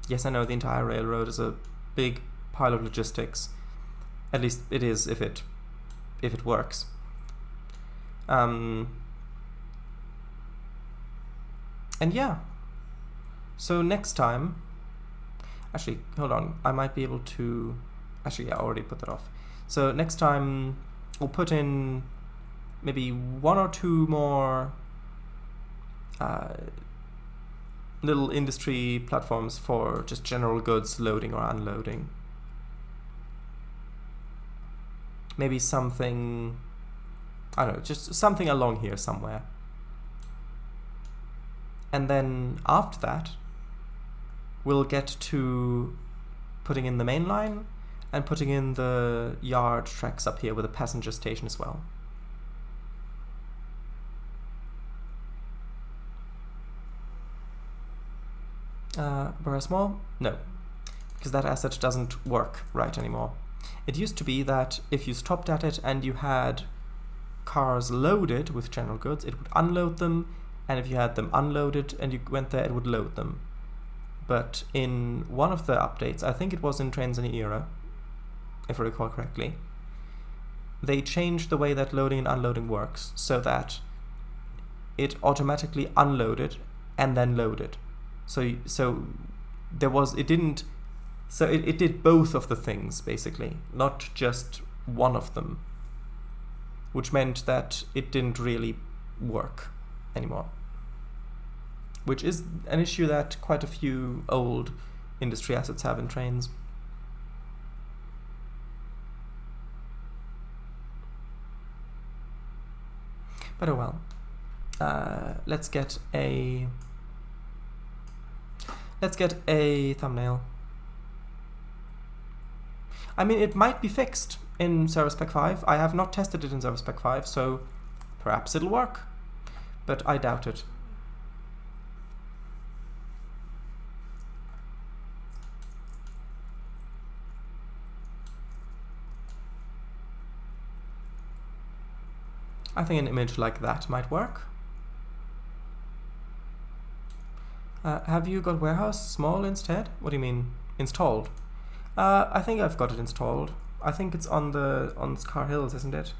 Yes, I know the entire railroad is a big pile of logistics. At least it is if it works. And yeah. So next time, actually, hold on. I might be able to. Actually, yeah, I already put that off. So next time, we'll put in maybe 1 or 2 more little industry platforms for just general goods loading or unloading. Maybe something, I don't know, just something along here somewhere. And then after that, we'll get to putting in the main line and putting in the yard tracks up here with a passenger station as well. Whereas small? No, because that asset doesn't work right anymore. It used to be that if you stopped at it and you had cars loaded with general goods, it would unload them, and if you had them unloaded and you went there, it would load them. But in one of the updates, I think it was in Trainz era, if I recall correctly, they changed the way that loading and unloading works so that it automatically unloaded and then loaded. So there was, it didn't, so it did both of the things basically, not just one of them, which meant that it didn't really work anymore, which is an issue that quite a few old industry assets have in Trainz. But oh well. Let's get a thumbnail. I mean, it might be fixed in Service Pack 5. I have not tested it in Service Pack 5, so perhaps it'll work. but I doubt it. I think an image like that might work. Have you got warehouse small instead? What do you mean installed? I think I've got it installed. I think it's on Scar Hills, isn't it?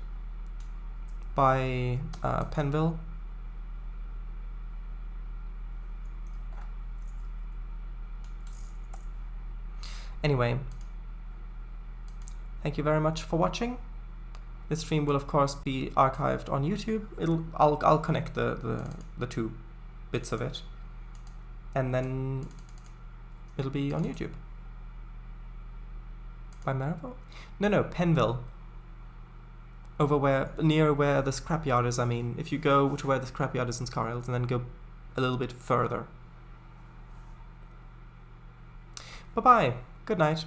By Penville. Anyway, thank you very much for watching. This stream will of course be archived on YouTube. I'll connect the two bits of it, and then it'll be on YouTube. By Maribel? No, Penville. Over near where the scrapyard is. I mean, if you go to where the scrapyard is in Scar Hills and then go a little bit further. Bye bye. Good night.